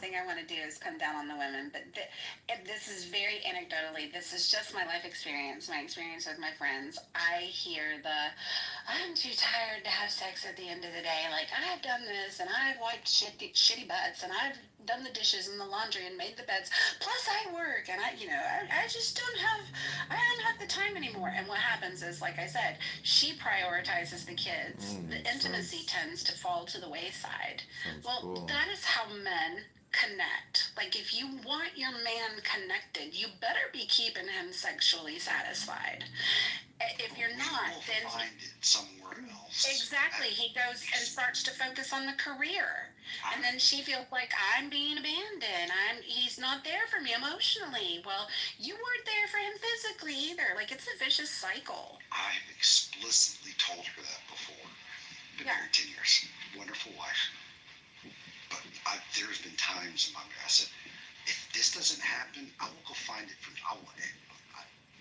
thing I want to do is come down on the women, but this is very anecdotally. This is just my life experience, my experience with my friends. I hear I'm too tired to have sex at the end of the day. Like, I've done this, and I've wiped shitty butts, and I've done the dishes and the laundry and made the beds. Plus, I work, and I just I don't have the time anymore. And what happens is, like I said, she prioritizes the kids. The intimacy tends to fall to the wayside. Sounds Well, cool. that is how men connect. Like, if you want your man connected, you better be keeping him sexually satisfied. If you're We not, will then find it somewhere else. exactly, he goes and starts to focus on the career, and then she feels like I'm being abandoned. He's not there for me emotionally. Well, you weren't there for him physically either. Like, it's a vicious cycle. I've explicitly told her that before. Been Yeah. married 10 years. Wonderful wife. But there's been times in my marriage I said, if this doesn't happen, I will go find it from,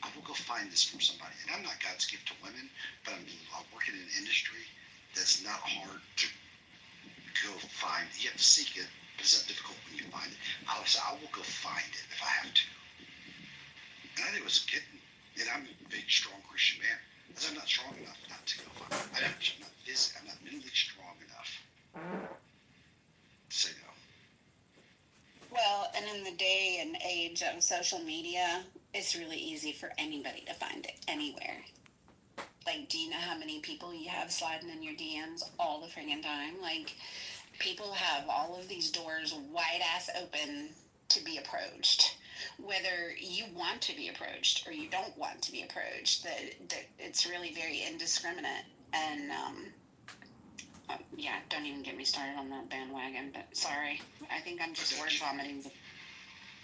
I will go find this from somebody. And I'm not God's gift to women, but I'm working in an industry that's not hard to go find. You have to seek it, but it's not difficult when you find it. I say, I will go find it if I have to. And I think it was getting, and I'm a big, strong Christian man. I said, I'm not strong enough not to go find it. I'm not mentally strong enough to say no. Well, and in the day and age of social media, it's really easy for anybody to find it anywhere. Like, do you know how many people you have sliding in your DMs all the friggin' time? Like, people have all of these doors wide ass open to be approached, whether you want to be approached or you don't want to be approached. That it's really very indiscriminate. And yeah, don't even get me started on that bandwagon. But sorry, I think I'm just word vomiting.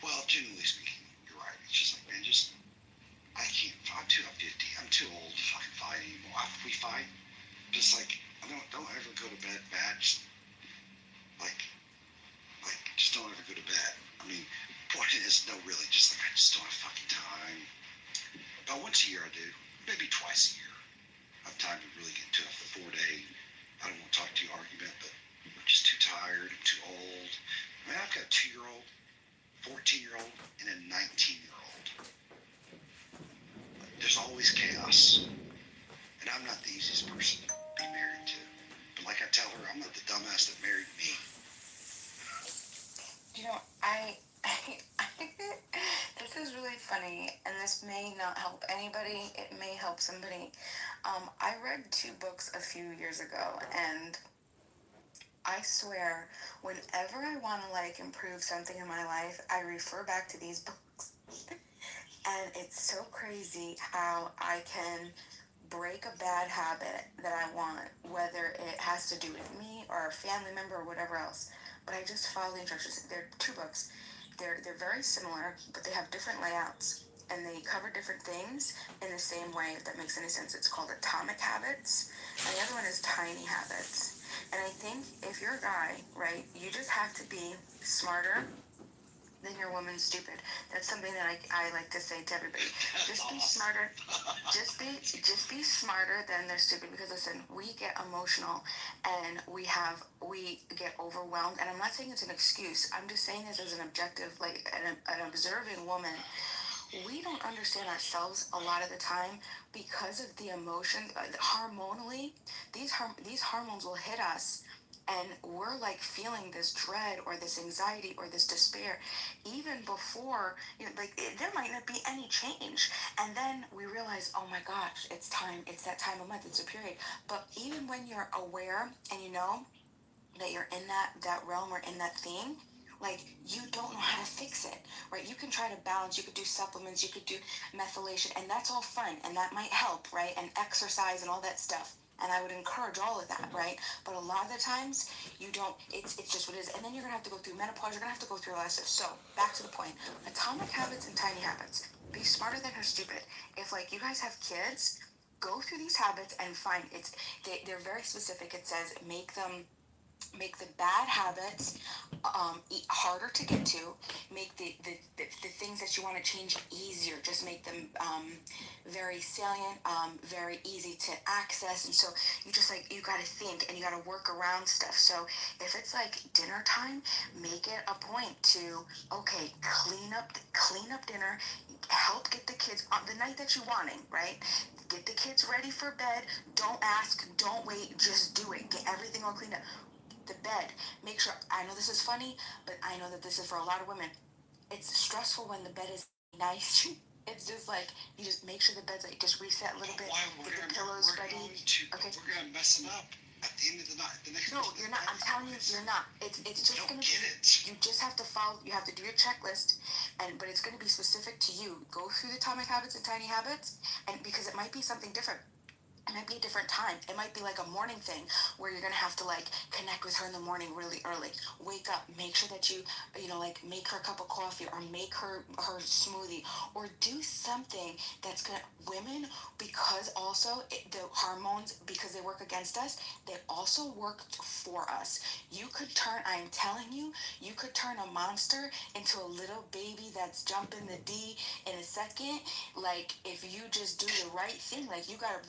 Well, generally speaking, you're right. It's just like, man, I can't. I'm 50. I'm too old to fucking fight anymore. If we fight, just like, don't ever go to bed bad. Like, just don't ever go to bed. I mean, point is, no, really, just like, I just don't have fucking time. About once a year I do, maybe twice a year. I have time to really get into a 4 day, I don't want to talk to you argument, but I'm just too tired, I'm too old. I mean, I've got a 2-year-old, 14-year-old, and a 19-year-old. There's always chaos. And I'm not the easiest person to be married to. But like I tell her, I'm not the dumbass that married me. You know, this is really funny, and this may not help anybody. It may help somebody. I read 2 books a few years ago, and I swear, whenever I want to like improve something in my life, I refer back to these books. And it's so crazy how I can break a bad habit that I want, whether it has to do with me or a family member or whatever else. But I just follow the instructions. They're 2 books. They're very similar, but they have different layouts and they cover different things in the same way, if that makes any sense. It's called Atomic Habits, and the other one is Tiny Habits. And I think if you're a guy, right, you just have to be smarter then your woman's stupid. That's something that I like to say to everybody. Just be smarter. Just be smarter than they're stupid. Because listen, we get emotional and we get overwhelmed. And I'm not saying it's an excuse. I'm just saying this as an objective, like an observing woman. We don't understand ourselves a lot of the time because of the emotion. Hormonally, these hormones will hit us and we're like feeling this dread or this anxiety or this despair even before like there might not be any change, and then we realize, oh my gosh, it's time, it's that time of month, it's a period. But even when you're aware and you know that you're in that realm or in that thing, like you don't know how to fix it, right? You can try to balance, you could do supplements, you could do methylation, and that's all fun and that might help, right? And exercise and all that stuff, and I would encourage all of that, right? But a lot of the times you don't. It's just what it is, and then you're gonna have to go through menopause. You're gonna have to go through a lot of stuff. So back to the point: atomic habits and tiny habits. Be smarter than her stupid. If like you guys have kids, go through these habits and find they're very specific. It says make them make the bad habits harder to get to, make the things that you want to change easier, just make them very salient, very easy to access. And so you just like, you got to think and you got to work around stuff. So if it's like dinner time, make it a point to, okay, clean up dinner, help get the kids on the night that you're wanting, right? Get the kids ready for bed. Don't ask, don't wait, just do it. Get everything all cleaned up. The bed, make sure, I know this is funny, but I know that this is for a lot of women. It's stressful when the bed is nice. It's just like, you just make sure the bed's like, just reset a little bit, get the pillows ready. Okay. We're gonna mess it up at the end of the night. The next No, you're not. I'm telling you, you're not. It's just gonna be. You just have to follow. You have to do your checklist, but it's gonna be specific to you. Go through the Atomic Habits and Tiny Habits, and because it might be something different. It might be a different time. It might be like a morning thing where you're gonna have to like connect with her in the morning really early. Wake up, make sure that you know, like make her a cup of coffee or make her smoothie or do something that's gonna, women, because also the hormones, because they work against us, they also work for us. You could turn, I'm telling you, you could turn a monster into a little baby that's jumping the D in a second. Like if you just do the right thing, like you gotta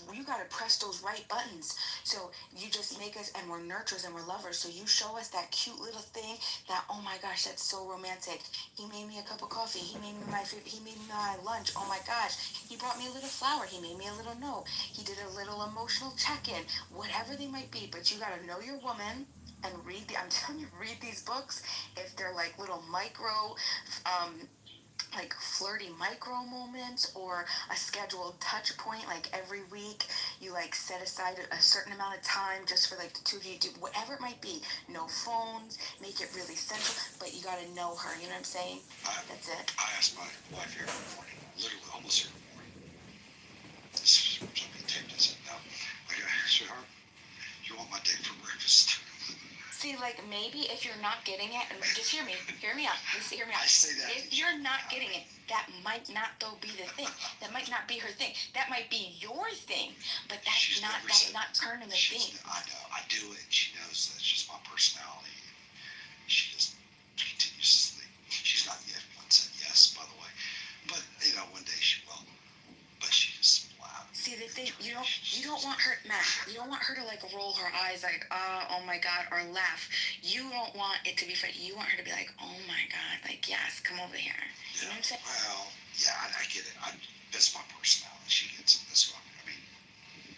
press those right buttons. So you just make us, and we're nurturers and we're lovers. So you show us that cute little thing that, oh my gosh, that's so romantic. He made me a cup of coffee. He made me my favorite. He made me my lunch. Oh my gosh, he brought me a little flower. He made me a little note. He did a little emotional check-in. Whatever they might be, but you gotta know your woman and read I'm telling you, read these books if they're like little micro like flirty micro moments or a scheduled touch point, like every week you like set aside a certain amount of time just for like the two of you, do whatever it might be. No phones, make it really central, but you got to know her, you know what I'm saying? That's it. I ask my wife here every morning, literally almost every morning. This is something taped. I said, no. Sweetheart, you want my date for breakfast? See, like maybe if you're not getting it, and just hear me out. Just hear me out. I say that. If you're not getting it, that might not though be the thing. That might not be her thing. That might be your thing, but that's not turning the thing. I know. I do it. She knows that's just my personality. She just continues to sleep. She's not yet once said yes, by the way. But you know, one day she will. But she just loud. See the thing, you don't want her, Matt. You don't want her to like roll her eyes like, oh my god, or laugh. You don't want it to be funny. You want her to be like, oh my god, like yes, come over here. You know what I'm saying? Well, yeah, I get it. That's my personality. She gets it. That's what I mean.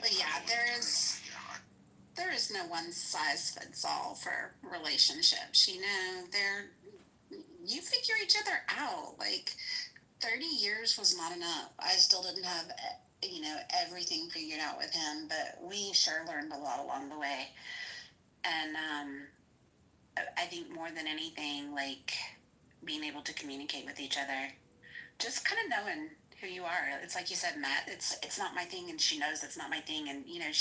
Well, yeah, there is no one size fits all for relationships. You know, you figure each other out. Like 30 years was not enough. I still didn't have, you know, everything figured out with him, but we sure learned a lot along the way. And I think more than anything, like being able to communicate with each other, just kind of knowing who you are. It's like you said, Matt, it's not my thing, and she knows it's not my thing. And you know,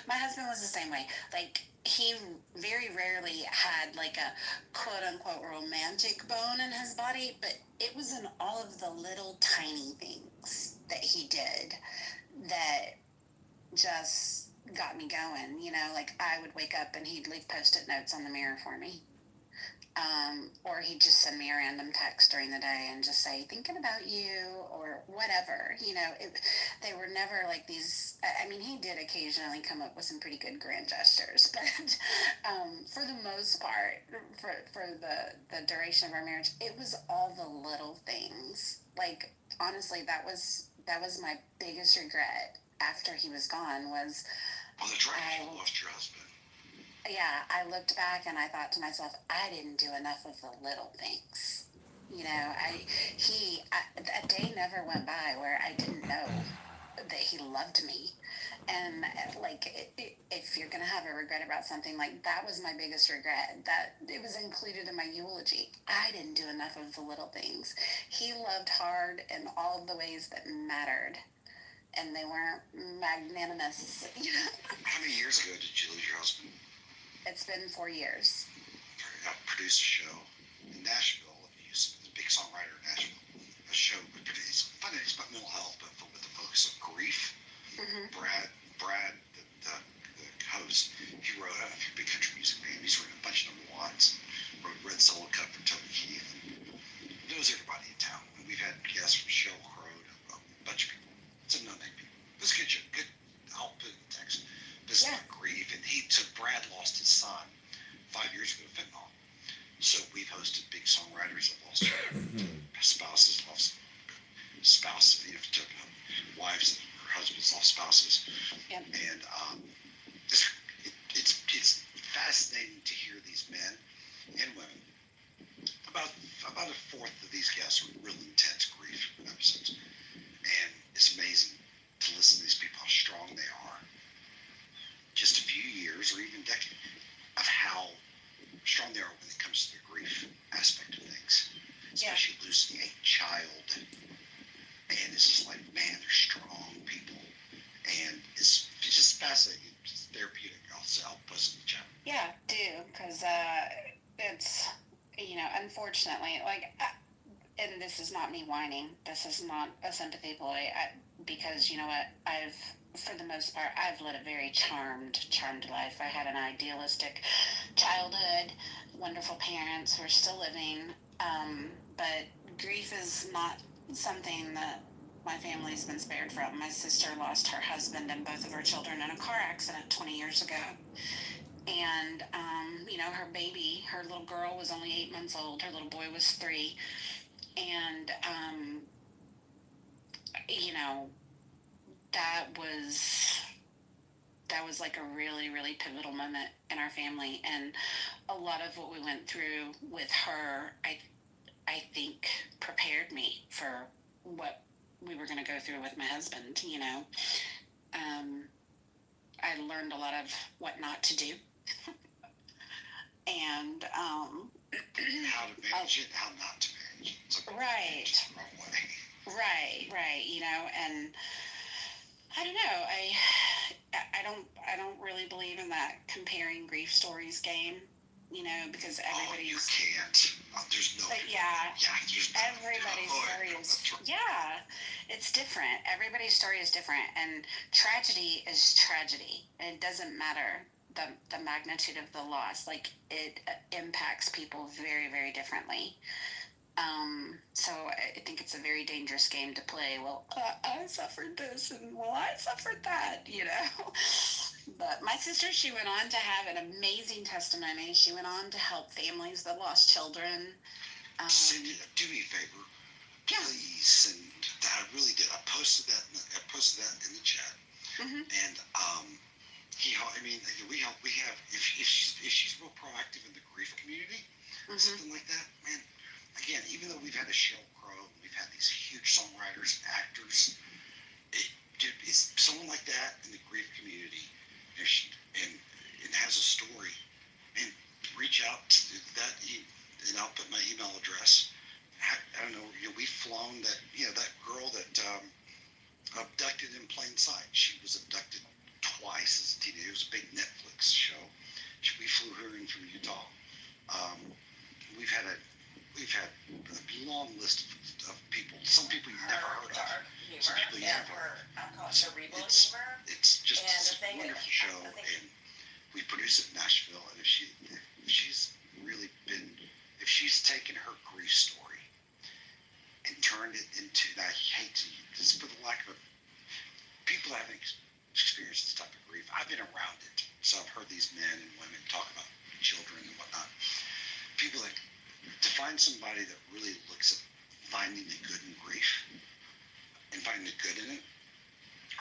my husband was the same way. Like he very rarely had like a quote unquote romantic bone in his body, but it was in all of the little tiny things that he did that just got me going. You know, like I would wake up and he'd leave post-it notes on the mirror for me. Or he'd just send me a random text during the day and just say, thinking about you, or whatever. You know, they were never like these. I mean, he did occasionally come up with some pretty good grand gestures, but for the most part, for the duration of our marriage, it was all the little things. Like, honestly, that was my biggest regret after he was gone was. Well, that's right. You lost your husband. Yeah, I looked back and I thought to myself, I didn't do enough of the little things. You know, a day never went by where I didn't know that he loved me. And like, if you're gonna have a regret about something, like that was my biggest regret. That it was included in my eulogy. I didn't do enough of the little things. He loved hard in all of the ways that mattered, and they weren't magnanimous. How many years ago did you lose your husband? It's been 4 years. I produced a show in Nashville. He's a big songwriter in Nashville. A show, it's funny, it's about mental health, but with the focus of grief. Mm-hmm. Brad, the host, he wrote a big country music band. He's written a bunch of these guests are really intense grief episodes, and it's amazing to listen to these people how strong they are. Just a few years or even decades of how strong they are when it comes to the grief aspect of things, especially losing a child. And it's just like, man, they're strong people, and it's just fascinating. It's therapeutic. I'll post in the chat. Yeah, do, because it's, unfortunately, and this is not me whining. This is not a sympathy ploy. Because you know what, for the most part, I've led a very charmed life. I had an idealistic childhood, wonderful parents who are still living. But grief is not something that my family's been spared from. My sister lost her husband and both of her children in a car accident 20 years ago. And, her baby, her little girl was only 8 months old. Her little boy was 3. And, that was like a really, really pivotal moment in our family. And a lot of what we went through with her, I think prepared me for what we were going to go through with my husband. I learned a lot of what not to do. And how to manage it, how not to manage it. It's like right, the wrong way. right. And I don't know. I don't really believe in that comparing grief stories game. Because everybody's. You can't. There's no. But yeah. Yeah. There's everybody's story is. Yeah, it's different. Everybody's story is different, and tragedy is tragedy. And it doesn't matter the magnitude of the loss. Like, it impacts people very, very differently. So I think it's a very dangerous game to play. Well, I suffered this, and I suffered that. But my sister, she went on to have an amazing testimony. She went on to help families that lost children. Cindy, do me a favor, please send that. I really did. I posted that in the chat. Mm-hmm. And we help. We have if she's real proactive in the grief community, something like that, man. Again, even though we've had a Sheryl Crow, we've had these huge songwriters, actors, it's someone like that in the grief community, and has a story, and reach out to that, and I'll put my email address. I don't know, we've flown that, that girl that abducted in plain sight. She was abducted twice as a teenager. It was a big Netflix show. We flew her in from Utah. We've had a long list of people. Some people you've never heard of. Some people you have heard. It's just a wonderful show, and we produce it in Nashville. And if she's taken her grief story and turned it into, and I hate to, just for the lack of people that haven't experienced this type of grief. I've been around it, so I've heard these men and women talk about children and whatnot. People that, to find somebody that really looks at finding the good in grief and finding the good in it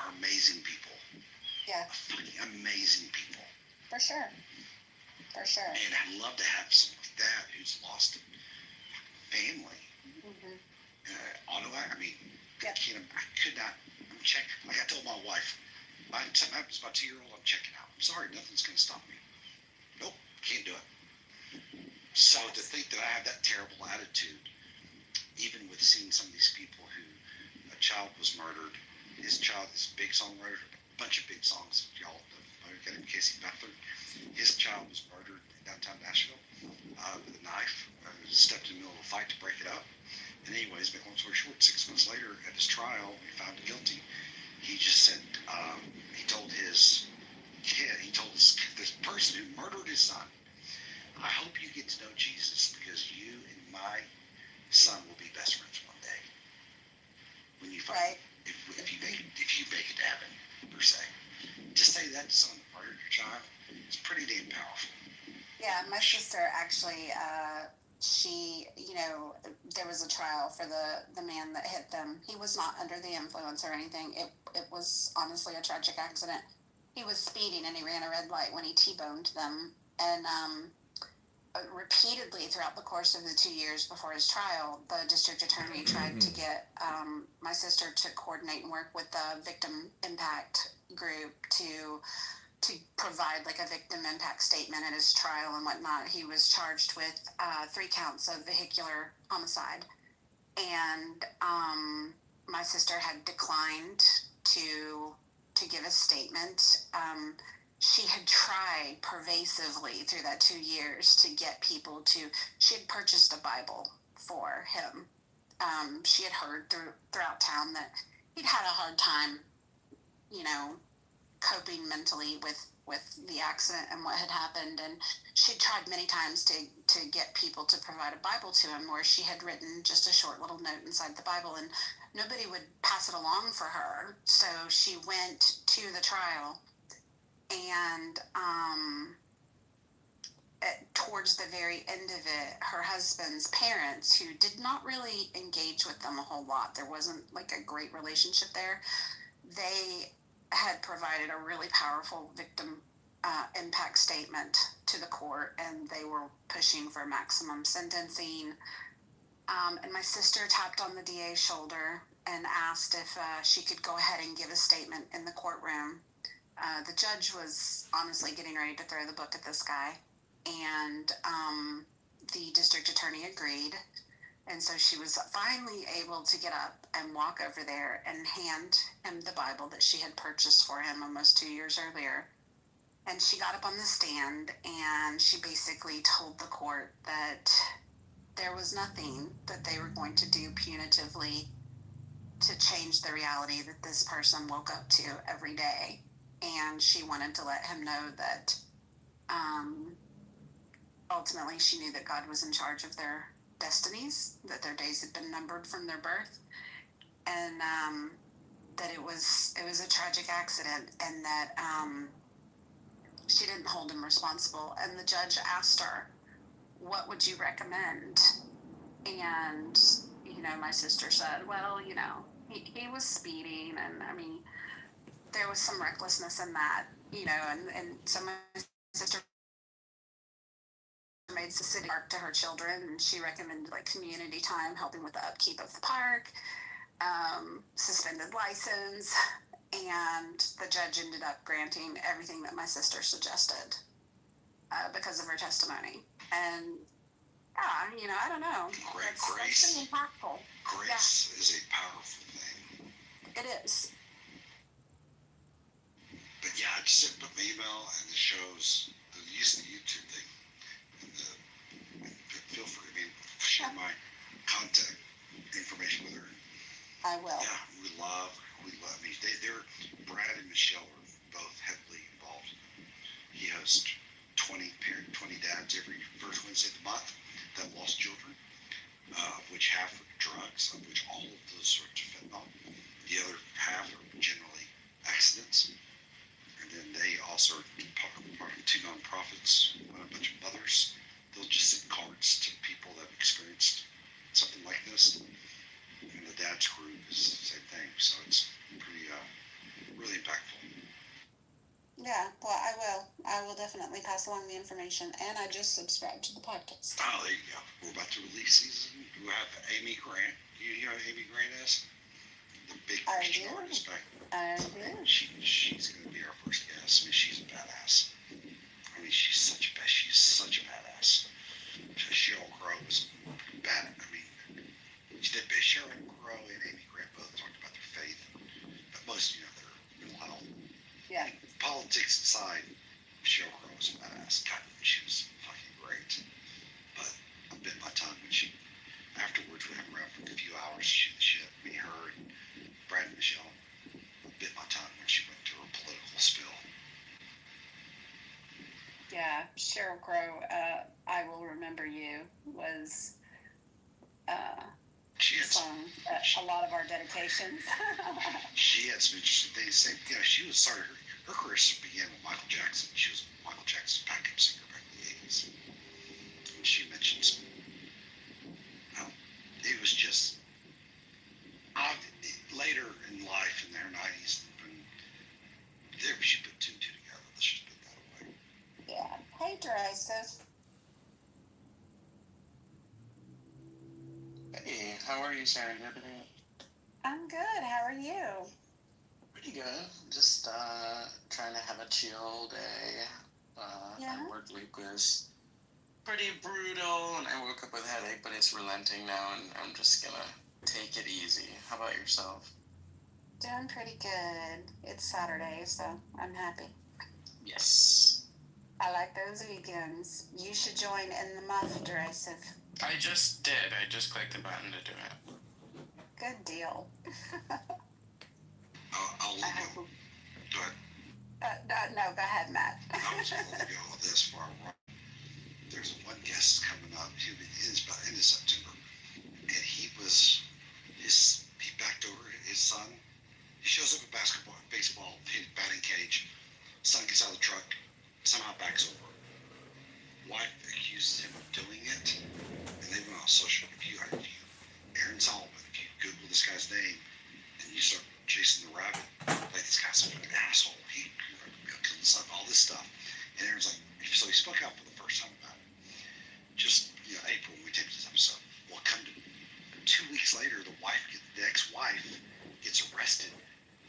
are amazing people. Yeah. Fucking amazing people. For sure. And I'd love to have someone like that who's lost a family. Mm-hmm. I could not. I'm checking. Like I told my wife, something happens to my 2-year-old, I'm checking out. I'm sorry, nothing's going to stop me. Nope, can't do it. So to think that I have that terrible attitude, even with seeing some of these people who, a child was murdered, his big songwriter, a bunch of big songs, y'all know, got him, Casey Beckler. His child was murdered in downtown Nashville with a knife. Stepped in the middle of a fight to break it up. And anyways, make long story short, 6 months later at his trial, he found guilty. He just said, he told this person who murdered his son, I hope you get to know Jesus, because you and my son will be best friends one day. When you find, if you make it to heaven, per se. To say that to someone that murdered your child, it's pretty damn powerful. Yeah, my sister actually, she, there was a trial for the man that hit them. He was not under the influence or anything. It was honestly a tragic accident. He was speeding and he ran a red light when he T-boned them. And repeatedly throughout the course of the 2 years before his trial, the district attorney tried to get my sister to coordinate and work with the victim impact group to provide like a victim impact statement at his trial and whatnot. He was charged with 3 counts of vehicular homicide, and my sister had declined to to give a statement. She had tried pervasively through that 2 years to get people to. She had purchased a Bible for him. She had heard throughout town that he'd had a hard time, you know, coping mentally with the accident and what had happened, and she tried many times to get people to provide a Bible to him, where she had written just a short little note inside the Bible, and nobody would pass it along for her. So she went to the trial, and towards the very end of it, her husband's parents, who did not really engage with them a whole lot, there wasn't like a great relationship there, they had provided a really powerful victim impact statement to the court, and they were pushing for maximum sentencing. And my sister tapped on the DA's shoulder and asked if she could go ahead and give a statement in the courtroom. The judge was honestly getting ready to throw the book at this guy, and the district attorney agreed. And so she was finally able to get up and walk over there and hand him the Bible that she had purchased for him almost 2 years earlier. And she got up on the stand and she basically told the court that there was nothing that they were going to do punitively to change the reality that this person woke up to every day. And she wanted to let him know that ultimately she knew that God was in charge of their destinies, that their days had been numbered from their birth, and that it was a tragic accident, and that she didn't hold him responsible. And the judge asked her, "What would you recommend?" And my sister said, "Well, he was speeding, and I mean, there was some recklessness in that, and so my sister made the city park to her children, and she recommended like community time, helping with the upkeep of the park, suspended license, and the judge ended up granting everything that my sister suggested because of her testimony. And I don't know. That's pretty impactful. Grace is a powerful thing. It is. But yeah, I just sent my email and it shows the use of the YouTube thing. Feel free to share my contact information with her. I will. Yeah, we love. I mean, they're Brad and Michelle are both heavily involved. He hosts 20 dads every first Wednesday of the month that lost children, of which half are drugs, of which all of those sorts of fentanyl. The other half are generally accidents. And then they also are part of 2 nonprofits, a bunch of mothers. They'll just send cards to people that have experienced something like this. And the dad's group is the same thing. So it's pretty, really impactful. Yeah, well, I will definitely pass along the information, and I just subscribed to the podcast. Oh, there you go. We're about to release season. We have Amy Grant. You know who Amy Grant is? The big Christian artist back there. I do. She's going to be our first guest. I mean, she's a badass. I mean, she's such a badass. Cheryl Crow was bad. I mean, Cheryl Crow and Amy Grant both talked about their faith, but most, their mental health. Yeah. Politics aside, Cheryl Crow was a badass. God, she was fucking great. But I bit my tongue when afterwards we hung around for a few hours, shoot the shit. Me, her, and Brad and Michelle. I bit my tongue when she went to her political spill. Yeah, Cheryl Crow, I Will Remember You was sung at a lot of our dedications. She had some interesting things to say. She was her career began with Michael Jackson. She was Michael Jackson's backup singer back in the 80s. And she mentioned some, it was just, later in life in her 90s, she put 2 and 2 together. Let's just put that away. Yeah. Hey, Dry Stuff. How are you, Sharon? Everything I'm good. How are you? pretty good. Just trying to have a chill day. Yeah. My work week was pretty brutal, and I woke up with a headache, but it's relenting now, and I'm just gonna take it easy. How about yourself? Doing pretty good. It's Saturday, so I'm happy. Yes. I like those weekends. You should join in the muff dress if I just did. I just clicked the button to do it. good deal. I'll leave I you. hope. Go ahead. No, go ahead, Matt. I was going to let you go with this far. There's one guest coming up. He is about end of September, and he backed over his son. He shows up at baseball, batting cage. Son gets out of the truck, somehow backs over. Wife accuses him of doing it, and they went on social. Aaron Solomon, if you Google this guy's name, and you start chasing the rabbit, like this guy's an asshole. He killed his son, all this stuff. And Aaron's like, so he spoke out for the first time about it. Just, April when we taped this episode. Well, come to 2 weeks later, the ex-wife gets arrested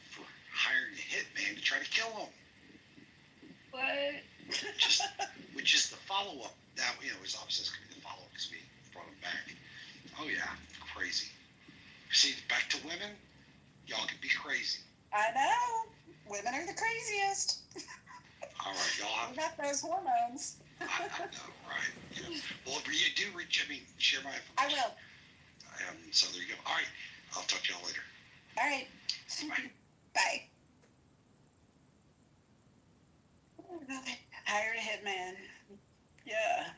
for hiring a hitman to try to kill him. What? Which is the follow-up. Now, it's obviously going to be the follow-up because we brought him back. Oh, yeah, crazy. See, back to women, y'all can be crazy. I know. Women are the craziest. All right, y'all We got those hormones. I know, right? Well, you do share my information. I will. So there you go. All right, I'll talk to y'all later. All right. Bye. Bye. Hired a hitman. Yeah.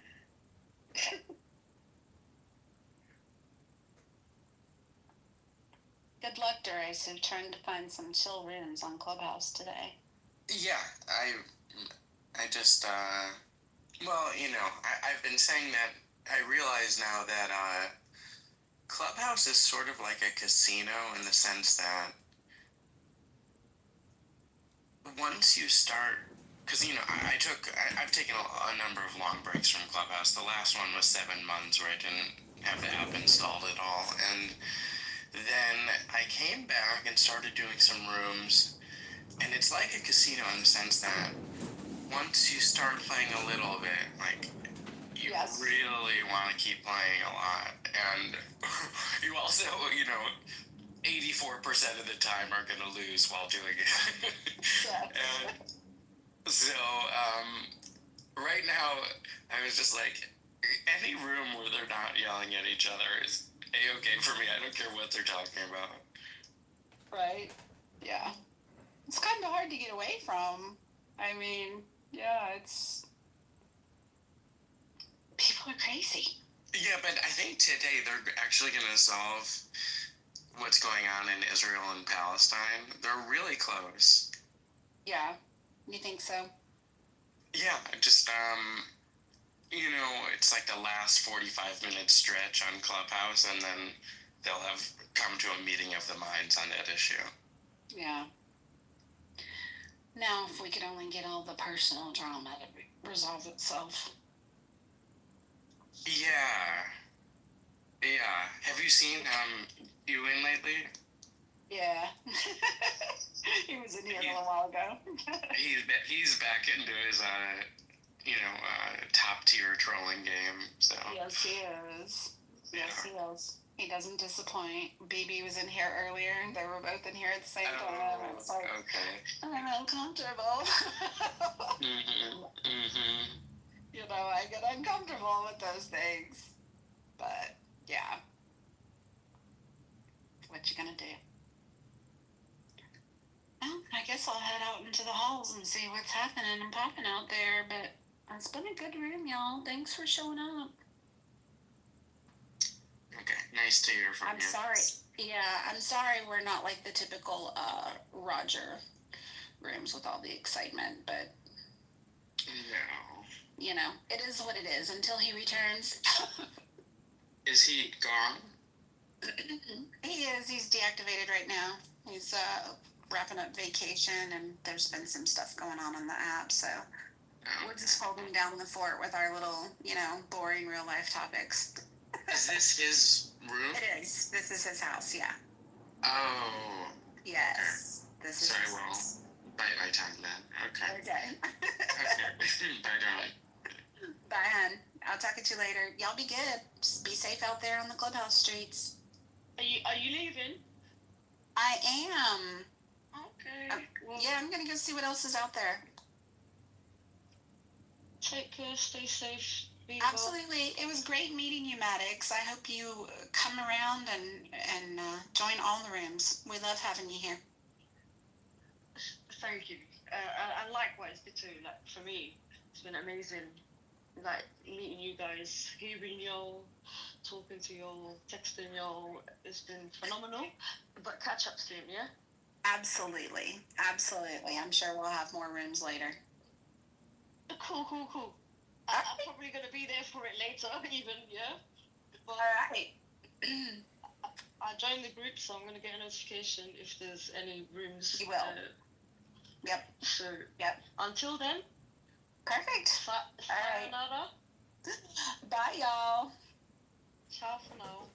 Good luck, Derisive, trying to find some chill rooms on Clubhouse today. Yeah, I just, well, I've been saying that I realize now that, Clubhouse is sort of like a casino in the sense that once you start, because, I've taken a number of long breaks from Clubhouse. The last one was 7 months where I didn't have the app installed at all, and then I came back and started doing some rooms, and it's like a casino in the sense that once you start playing a little bit, like, you Yes. really want to keep playing a lot, and you also, 84% of the time are going to lose while doing it. Yeah. And so, right now, I was just like, any room where they're not yelling at each other is A-okay for me. I don't care what they're talking about. Right? Yeah. It's kind of hard to get away from. I mean, yeah, it's... People are crazy. Yeah, but I think today they're actually going to solve what's going on in Israel and Palestine. They're really close. Yeah. You think so? Yeah, just, it's like the last 45-minute stretch on Clubhouse, and then they'll have come to a meeting of the minds on that issue. Yeah. Now, if we could only get all the personal drama to resolve itself. Yeah. Have you seen, Ewan lately? Yeah. He was in here a little while ago. He's back into his, top tier trolling game, so. Yes, he is. Yes, he is. He doesn't disappoint. BB was in here earlier. They were both in here at the same time. It's like, Okay. I'm uncomfortable. I get uncomfortable with those things. But, yeah. What you gonna do? Well, I guess I'll head out into the halls and see what's happening and popping out there. But it's been a good room, y'all. Thanks for showing up. Okay, nice to hear from you. I'm sorry. Yeah, I'm sorry we're not like the typical Roger rooms with all the excitement, but No. It is what it is until he returns. Is he gone? He is. He's deactivated right now. He's wrapping up vacation, and there's been some stuff going on the app, so we're just holding down the fort with our little, boring real life topics. Is this his roof? It is. This is his house. Yeah. Oh. Yes. This is. Sorry, his well, house. bye time then. Okay. Okay. Okay. Bye, darling. Bye, hun. I'll talk to you later. Y'all be good. Just be safe out there on the clubhouse streets. Are you leaving? I am. Okay. Well, Yeah, I'm gonna go see what else is out there. take care. Stay safe. Be well. Absolutely. It was great meeting you, Maddox. I hope you come around and join all the rooms. We love having you here. Thank you. And likewise, too. Like for me, it's been amazing. Like meeting you guys, hearing y'all, talking to y'all, texting y'all. It's been phenomenal. But catch up soon, yeah. Absolutely. Absolutely. I'm sure we'll have more rooms later. Cool. I'm probably gonna be there for it later, even, yeah. But All right. I joined the group, so I'm gonna get a notification if there's any rooms. You will. Yep. So Yep. until then, Perfect. sayonara. Bye, y'all. Ciao for now.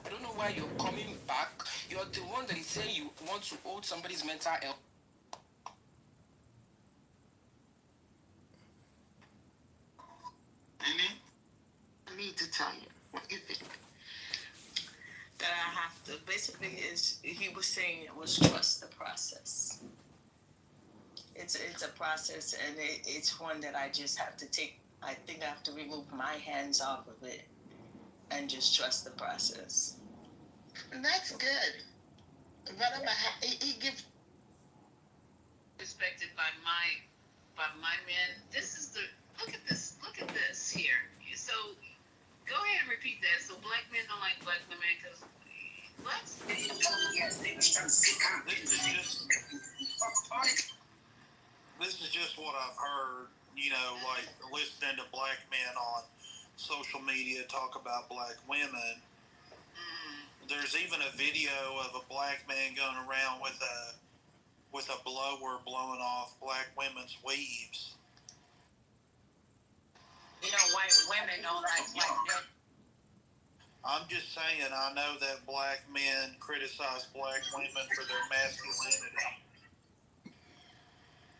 I don't know why you're coming back. You're the one that is saying you want to hold somebody's mental health. I need to tell you what you think. That I have to basically is he was saying it was trust the process. It's a process, and it's one that I just have to take. I think I have to remove my hands off of it and just trust the process. And that's good. But he gives respected by my men. This is the look at this here. So go ahead and repeat that. So black men don't like black women because what? This is just what I've heard, like listening to black men on social media talk about black women. There's even a video of a black man going around with a blower blowing off black women's weaves. White women don't like white men. I'm just saying, I know that black men criticize black women for their masculinity.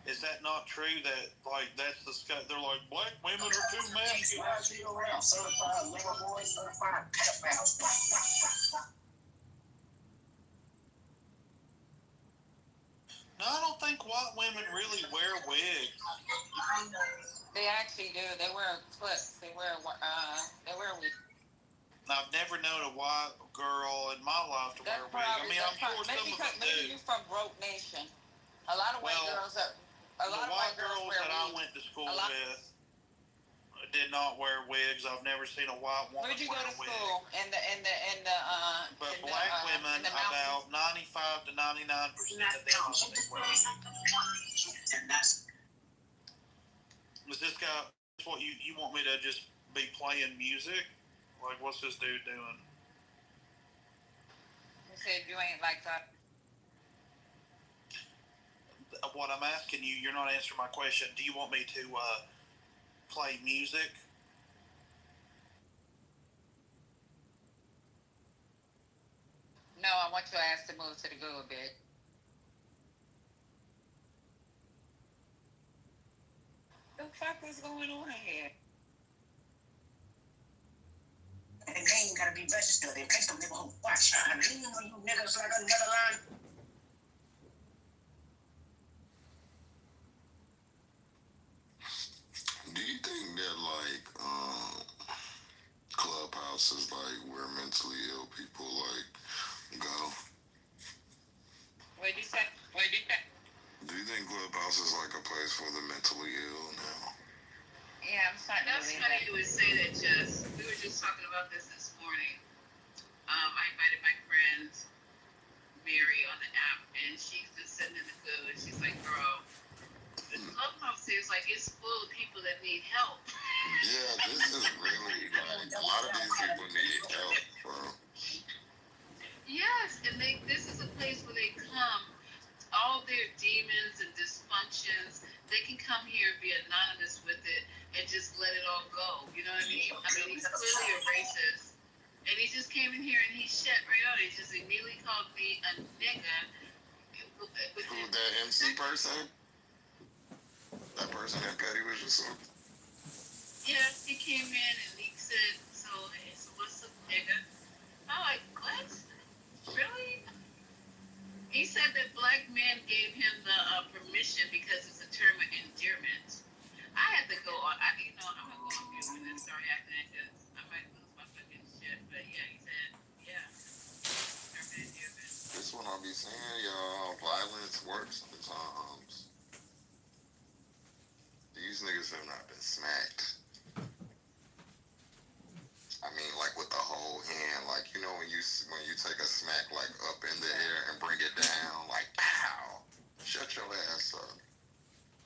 Is that not true? That that's the sky? They're like, black women are too masculine. Certified lover boy, certified pedophiles. No, I don't think white women really wear wigs. They actually do. They wear clips. They wear wigs. I've never known a white girl in my life to wear a wig. I mean, I'm sure some of them do. Maybe you're from Broke Nation. A lot of white girls are. A lot of white girls wear that wigs. I went to school with did not wear wigs. I've never seen a white woman wear a wig. Where'd you go to school? But black women, about 95 to 99% of them wear wigs. Is this guy? What you want me to just be playing music? Like, what's this dude doing? He said you ain't like that. What I'm asking you, you're not answering my question. Do you want me to play music? No, I want your ass to move to the good bit. What the fuck is going on here? And they ain't gotta be registered. They pay some nigga who watch. I mean, you niggas like another line. Do you think that Clubhouse is where mentally ill people go? What'd you say? Do you think Clubhouse is a place for the mentally ill now? Yeah, I'm starting to believe that. That's funny you would say that, Jess. We were just talking about this morning. I invited my friend Mary on the app, and she's just sitting in the good. She's like, girl, the Clubhouse is it's full of people that need help. Yeah, this is really a lot of these people need help, bro. Yes, and this is a place where they come, all their demons and dysfunctions, they can come here and be anonymous with it and just let it all go. You know what I mean? I mean, he's clearly a called me a nigga. Who, that MC person? That person that Petty was just on? Yes, he came in and he said, so what's up, nigga? I'm like, what? Really? He said that black men gave him the permission because it's a term of endearment. I had to go on. I'm gonna go on mute and then start acting because I might lose my fucking shit. But yeah, he said, yeah, term of endearment. This one I'll be saying, y'all, violence works sometimes. These niggas have not been smacked. I mean, like with the whole hand, like, you know, when you take a smack like up in the air and bring it down, like pow, shut your ass up.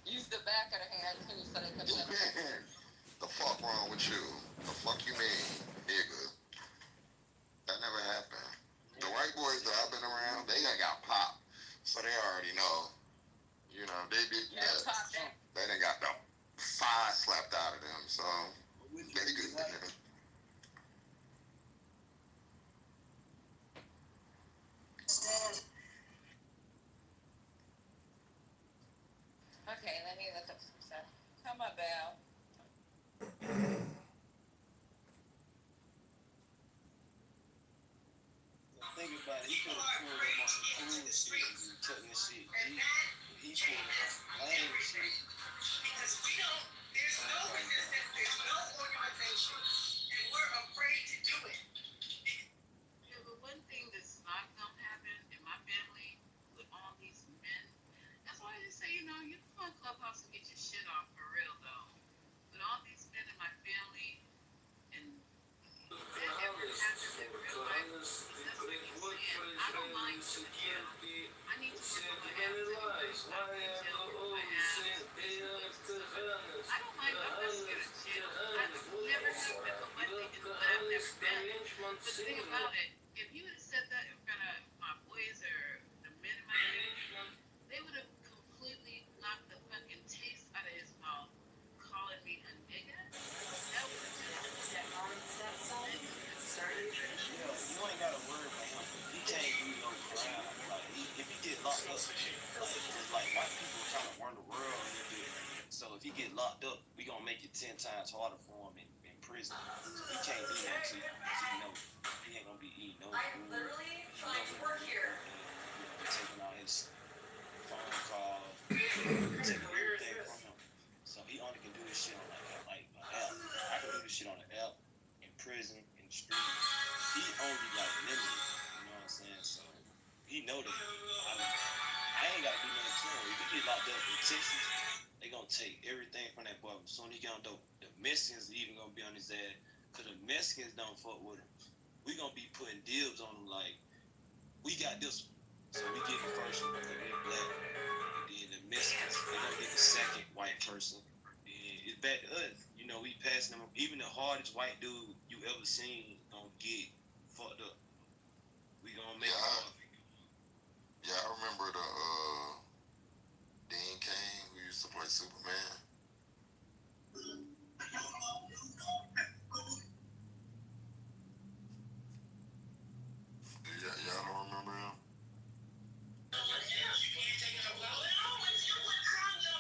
Use the back of the hand too, so they can. The fuck wrong with you? The fuck you mean, nigga? That never happened. The white boys that I've been around, they got popped, so they already know. You know, they did that. They done got the fire slapped out of them, so they good. Okay, let me look up some stuff. Come on, Belle. Think about it, he could have pulled up on some cool shit and cutting this shit. He pulled up on lame shit. Because we don't, there's no resistance, there's no organization, and we're afraid to do it. Yeah, but one thing that's not gonna happen in my family with all these men, that's why I just say, you come on Clubhouse and get your shit off for real though. With all these men in my family and that ever happens in real life, that's what I'm saying. I don't mind going to jail. I need to work on my ass. I don't mind I'm not scared of jail. I've never done mental Monday and what I've never done. But the thing about it, if you had said that in front of my boys or the men in my family, they would have completely knocked the fucking taste out of his mouth, calling me a nigga. That would have just You ain't gotta worry about him. He can't do no crime. Like, if he get locked up, like white people are trying to run the world a little bit. So if he get locked up, we gonna make it 10 times harder for him in prison. He can't do that to you. He ain't gonna be eating no food. I'm literally trying to work here. Taking all his phone calls, taking everything from him. So he only can do this shit on like an app. I can do this shit on an app, in prison, in the street. He only like limited, you know what I'm saying? So he know that. I ain't gotta do nothing to him. If he get locked up in Texas, they gonna take everything from that boy. As soon as he get on dope, the Mexicans even gonna be on his ass, cause the Mexicans don't fuck with him. We gonna be putting dibs on him like, we got this one. So we get the first one, because we black. And then the Mexicans, they gonna get the second white person. And it's back to us. We passing them. Even the hardest white dude you ever seen gonna get fucked up. We gonna make it hard. Yeah, I remember the Dean Cain who used to play Superman. Y'all don't remember him?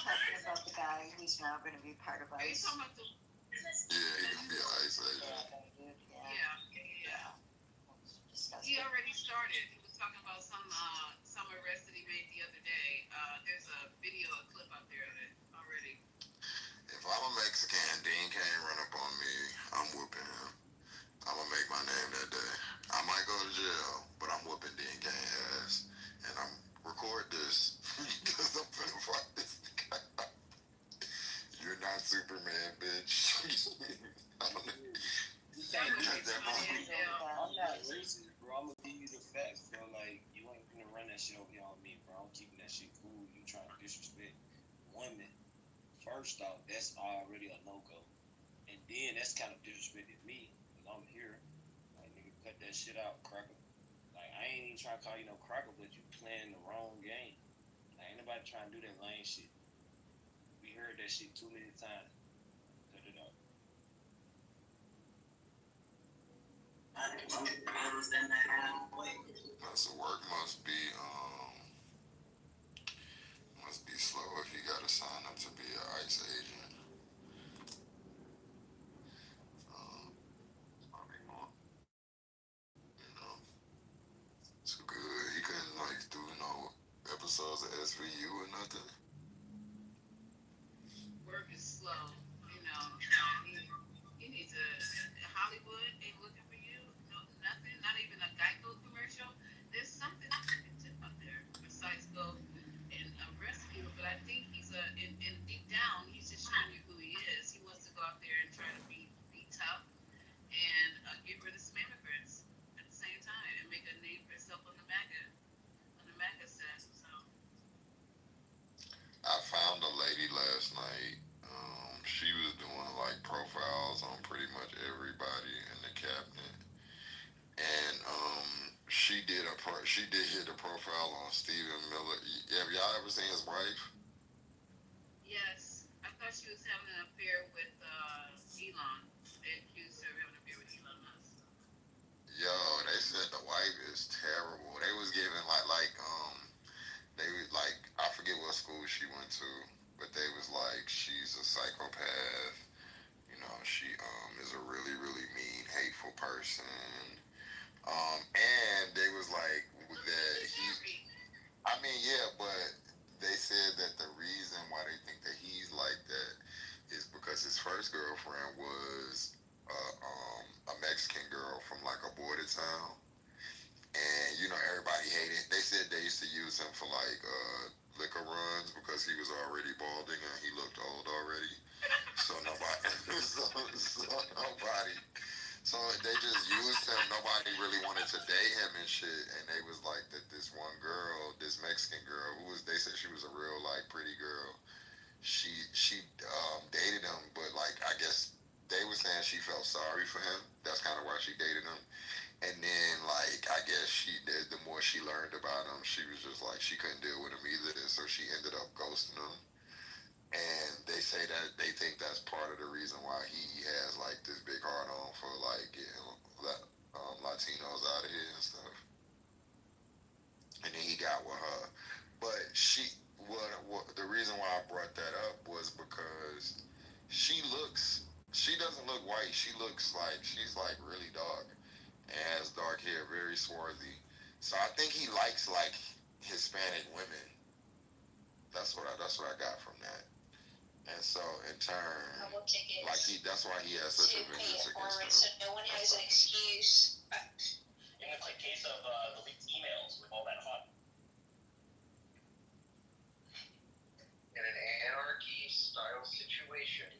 Talking about the guy who's now going to be part of Are you ICE. talking about the Yeah, he gonna be an ICE agent. Yeah. He already started. He was talking about some arrest that he made the other day. There's a video, a clip out there that already. If I'm a Mexican, Dean Cain run up on me, I'm whooping him. I'm gonna make my name that day. I might go to jail, but I'm whooping Dean Cain ass. And I'm record this because I'm finna fight this guy. You're not Superman, bitch. I don't know. I'm not racist, bro. I'm gonna give you the facts, bro. Like, you ain't gonna run that shit over here on me, bro. I'm keeping that shit cool. You trying to disrespect women. First off, that's already a no-go. And then that's kind of disrespected me, because I'm here. Like, nigga, cut that shit out, cracker. Like, I ain't even trying to call you no cracker, but you playing the wrong game. Like, ain't nobody trying to do that lame shit. We heard that shit too many times. Cut it out. That's a work she did hit the profile on Stephen Miller. Have y'all ever seen his wife? Yes, I thought she was having an affair with Elon. They accused her of having an affair with Elon Musk. Yo, they said the wife is terrible. They was giving they was like, I forget what school she went to, but they was like, she's a psychopath. You know, she is a really really mean, hateful person. And they was like that he. I mean, yeah, but they said that the reason why they think that he's like that is because his first girlfriend was a Mexican girl from like a border town, and you know everybody hated. They said they used to use him for like liquor runs because he was already balding and he looked old already. So nobody, nobody. So they just used him. Nobody really wanted to date him and shit. And they was like that this one girl, this Mexican girl, who was they said she was a real like pretty girl. She dated him, but like I guess they were saying she felt sorry for him. That's kind of why she dated him. And then like I guess the more she learned about him, she was just like she couldn't deal with him either. So she ended up ghosting him. And they say that they think that's part of the reason why he has like this big heart on for like getting Latinos out of here and stuff. And then he got with her, but what the reason why I brought that up was because she doesn't look white. She looks like she's like really dark and has dark hair, very swarthy. So I think he likes like Hispanic women. That's what I got from that. And so, in turn, like that's why he has such a vengeance against them. So no one has an excuse. And it's like case of the leaked emails with all that hot. In an anarchy style situation.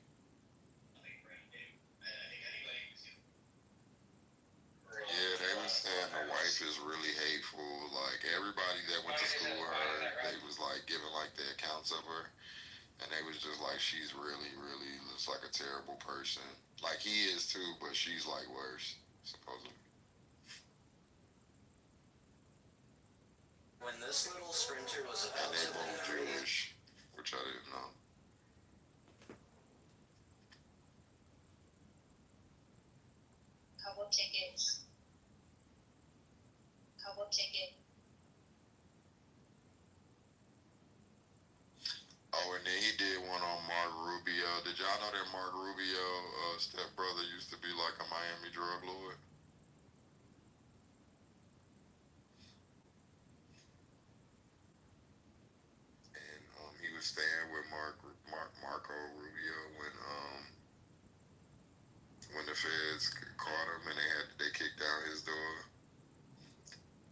Yeah, they was saying the wife is really hateful. Like everybody that went to school with her, they was like giving like the accounts of her. And they was just like, she's really, really looks like a terrible person. Like he is too, but she's like worse, supposedly. When this little sprinter was And they both Jewish, which I didn't know. couple tickets. Couple tickets. Oh, and then he did one on Mark Rubio. Did y'all know that Mark Rubio stepbrother used to be like a Miami drug lord? And he was staying with Marco Rubio when the feds caught him and they kicked down his door.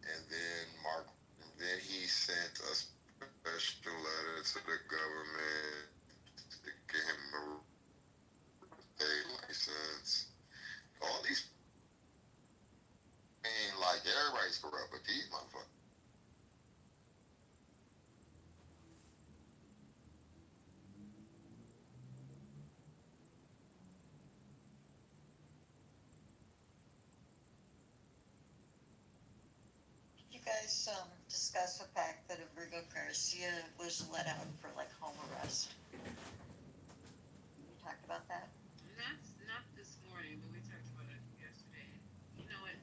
And then he sent a special letter to the government to get him a state license. All these, I mean, like everybody's corrupt, but these motherfuckers. You guys discuss the fact that Abrigo Garcia was let out for like home arrest. You talked about that? Not this morning, but we talked about it yesterday. You know what?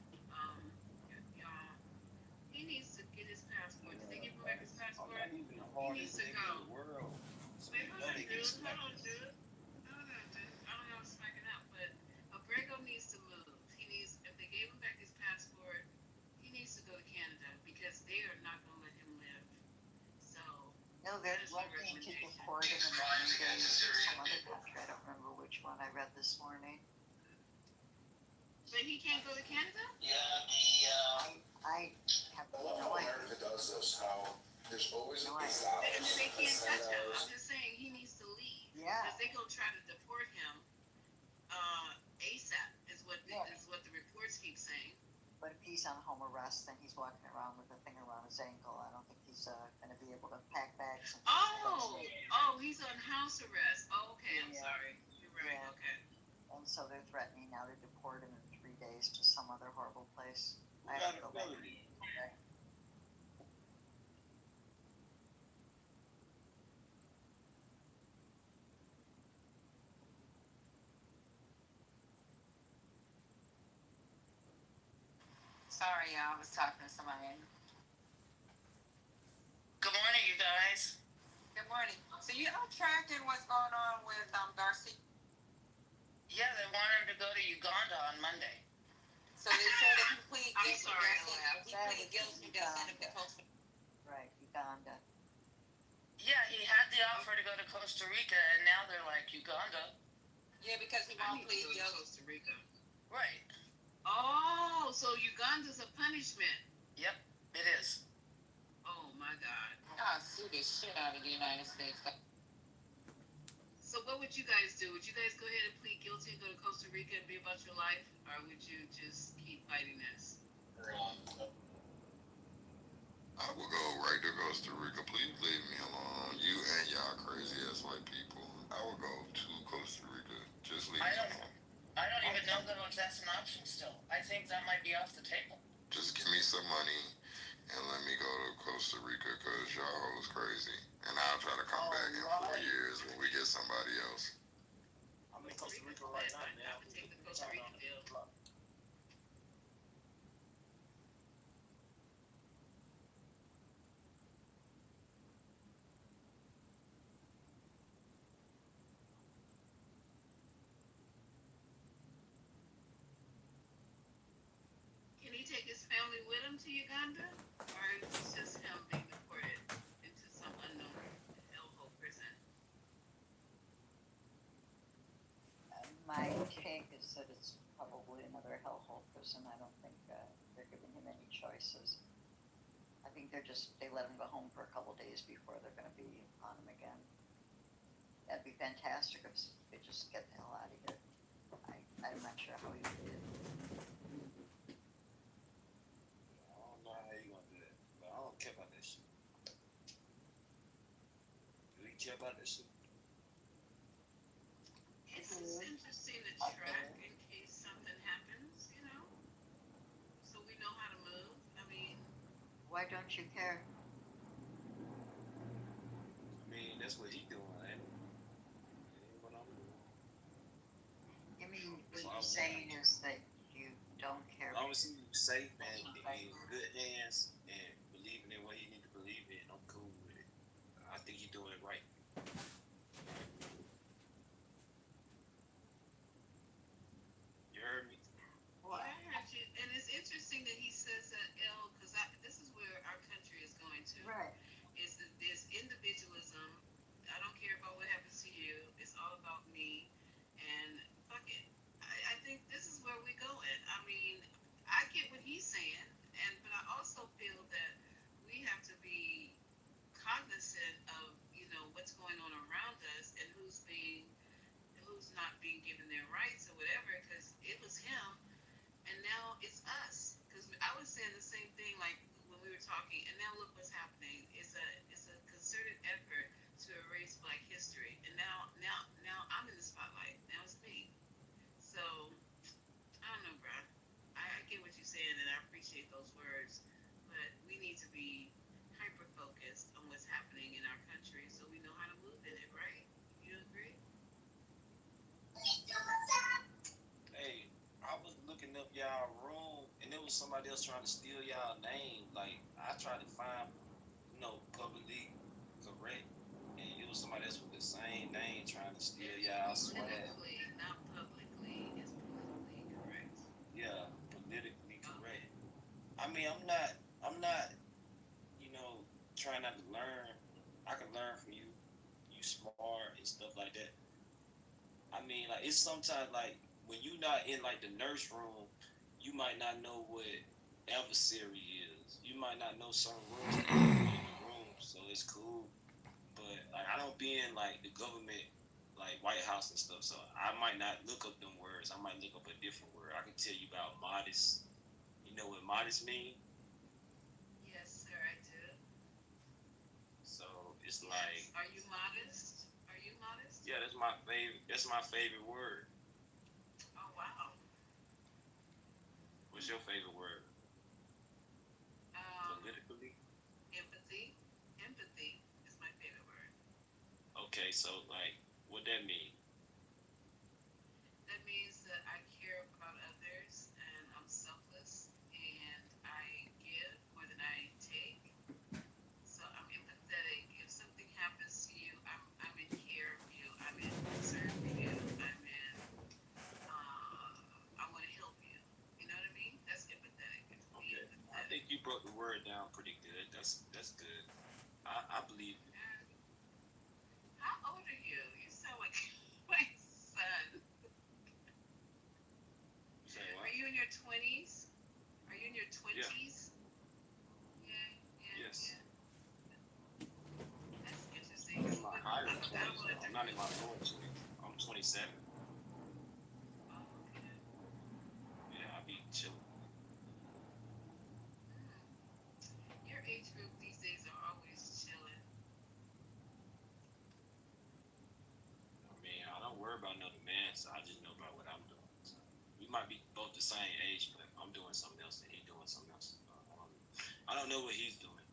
Y'all, he needs to get his passport. Did they give him back his passport? He needs to go. Wait, hold on, dude. I don't know if it's smacking out, but Abrego needs to move. If they gave him back his passport, he needs to go to Canada because they are not going to let him live. So. No, they're likely to deport him in 90 days to some other country. I don't remember which one I read this morning. But he can't go to Canada? Yeah, I have no idea. America does this, how there's always No a idea. They can't touch him. I'm just saying he needs to leave. Yeah. Because they go try to deport him ASAP is what the reports keep saying. But if he's on home arrest, then he's walking around with a thing around his ankle. I don't think he's going to be able to pack bags. He's on house arrest. Oh, okay. I'm sorry. You're right. Yeah. Okay. And so they're threatening now to deport him in 3 days to some other horrible place. I have to go back. Okay. Sorry, I was talking to somebody. Good morning, you guys. Good morning. So you all tracking what's going on with Darcy? Yeah, they want her to go to Uganda on Monday. So they said if he plead I'm guilty, sorry, I laughed. he plead guilty, they'll send him to Costa. Right, Uganda. Yeah, he had the offer to go to Costa Rica, and now they're like Uganda. Yeah, because he I won't need to plead go to guilty. Costa Rica. Right. Oh, so Uganda's a punishment. Yep, it is. Oh my God. I'll sue the shit out of the United States. So what would you guys do? Would you guys go ahead and plead guilty and go to Costa Rica and be about your life, or would you just keep fighting this? I will go right to Costa Rica. Please leave me alone. You and y'all crazy ass white people. I will go to Costa Rica. Just leave me alone. I don't even know that that's an option still. I think that might be off the table. Just give me some money and let me go to Costa Rica because y'all hoes crazy. And I'll try to come back in 4 years when we get somebody else. I'm in Costa Rica right now, man. I would take the Costa Rica deal. Can he take his family with him to Uganda, or is it just him being deported into some unknown hellhole prison? My take is that it's probably another hellhole prison. I don't think they're giving him any choices. I think they let him go home for a couple days before they're going to be on him again. That'd be fantastic if they just get the hell out of here. I'm not sure how he would do it. I don't know how you gonna do that, but I don't care about that shit. Do you care about that shit? It's just interesting to track in case something happens, you know, so we know how to move. I mean, Why don't you care? I mean, that's what he doing, ain't it? That ain't what I'm doing. I mean, what you're saying is that you don't care. As long as he's safe and in good hands and believing in what he need to believe in, I'm cool with it. I think he's doing it right. You heard me? well, I heard you, and it's interesting that he says that because this is where our country is going to. Right. Is that there's individualism. I don't care about what happens to you. It's all about me, and fuck it. I think this is where we're going. I mean, I get what he's saying, but I also feel that we have to be cognizant of what's going on around us and who's not being given their rights or whatever. Because it was him, and now it's us. Because I was saying the same thing like when we were talking, and now look what's happening. It's a concerted effort to erase Black history, and now I'm in the spotlight. Now it's me. So I don't know, bruh. I get what you're saying, and I appreciate those words, but we need to be hyper focused on what's happening in our country so we know how to move in it, right? You agree? Hey, I was looking up y'all room and there was somebody else trying to steal y'all name. Like I tried to find, publicly correct, and it was somebody else with the same name trying to steal y'all swag. Politically, not publicly, is politically correct. Yeah, politically correct. I mean, I'm not, trying not to learn. I can learn from you. You smart and stuff like that. I mean, like it's sometimes like when you not in like the nurse room, you might not know what adversary is. You might not know certain rules that go in the room, so it's cool. But like I don't be in like the government, like White House and stuff, so I might not look up them words. I might look up a different word. I can tell you about modest. You know what modest mean? Yes, sir, I do. So it's like, Are you modest? Are you modest? yeah, that's my favorite. That's my favorite word. Oh wow. What's your favorite word? Politically. Empathy. Empathy is my favorite word. Okay, so like, what that mean? That means that I care about others and I'm selfless and broke the word down pretty good. That's good. I believe you. How old are you? You sound like my son. You say what? Are you in your 20s? Are you in your 20s? Yeah. Yes. That's interesting. I'm in my higher I 20s. don't want to. I'm not in my lower 20s. I'm 27. Oh, okay. Yeah, I be chilling. Your age group these days are always chilling. I mean, I don't worry about another man, so I just know about what I'm doing. So we might be both the same age, but I'm doing something else and he's doing something else. I don't know what he's doing.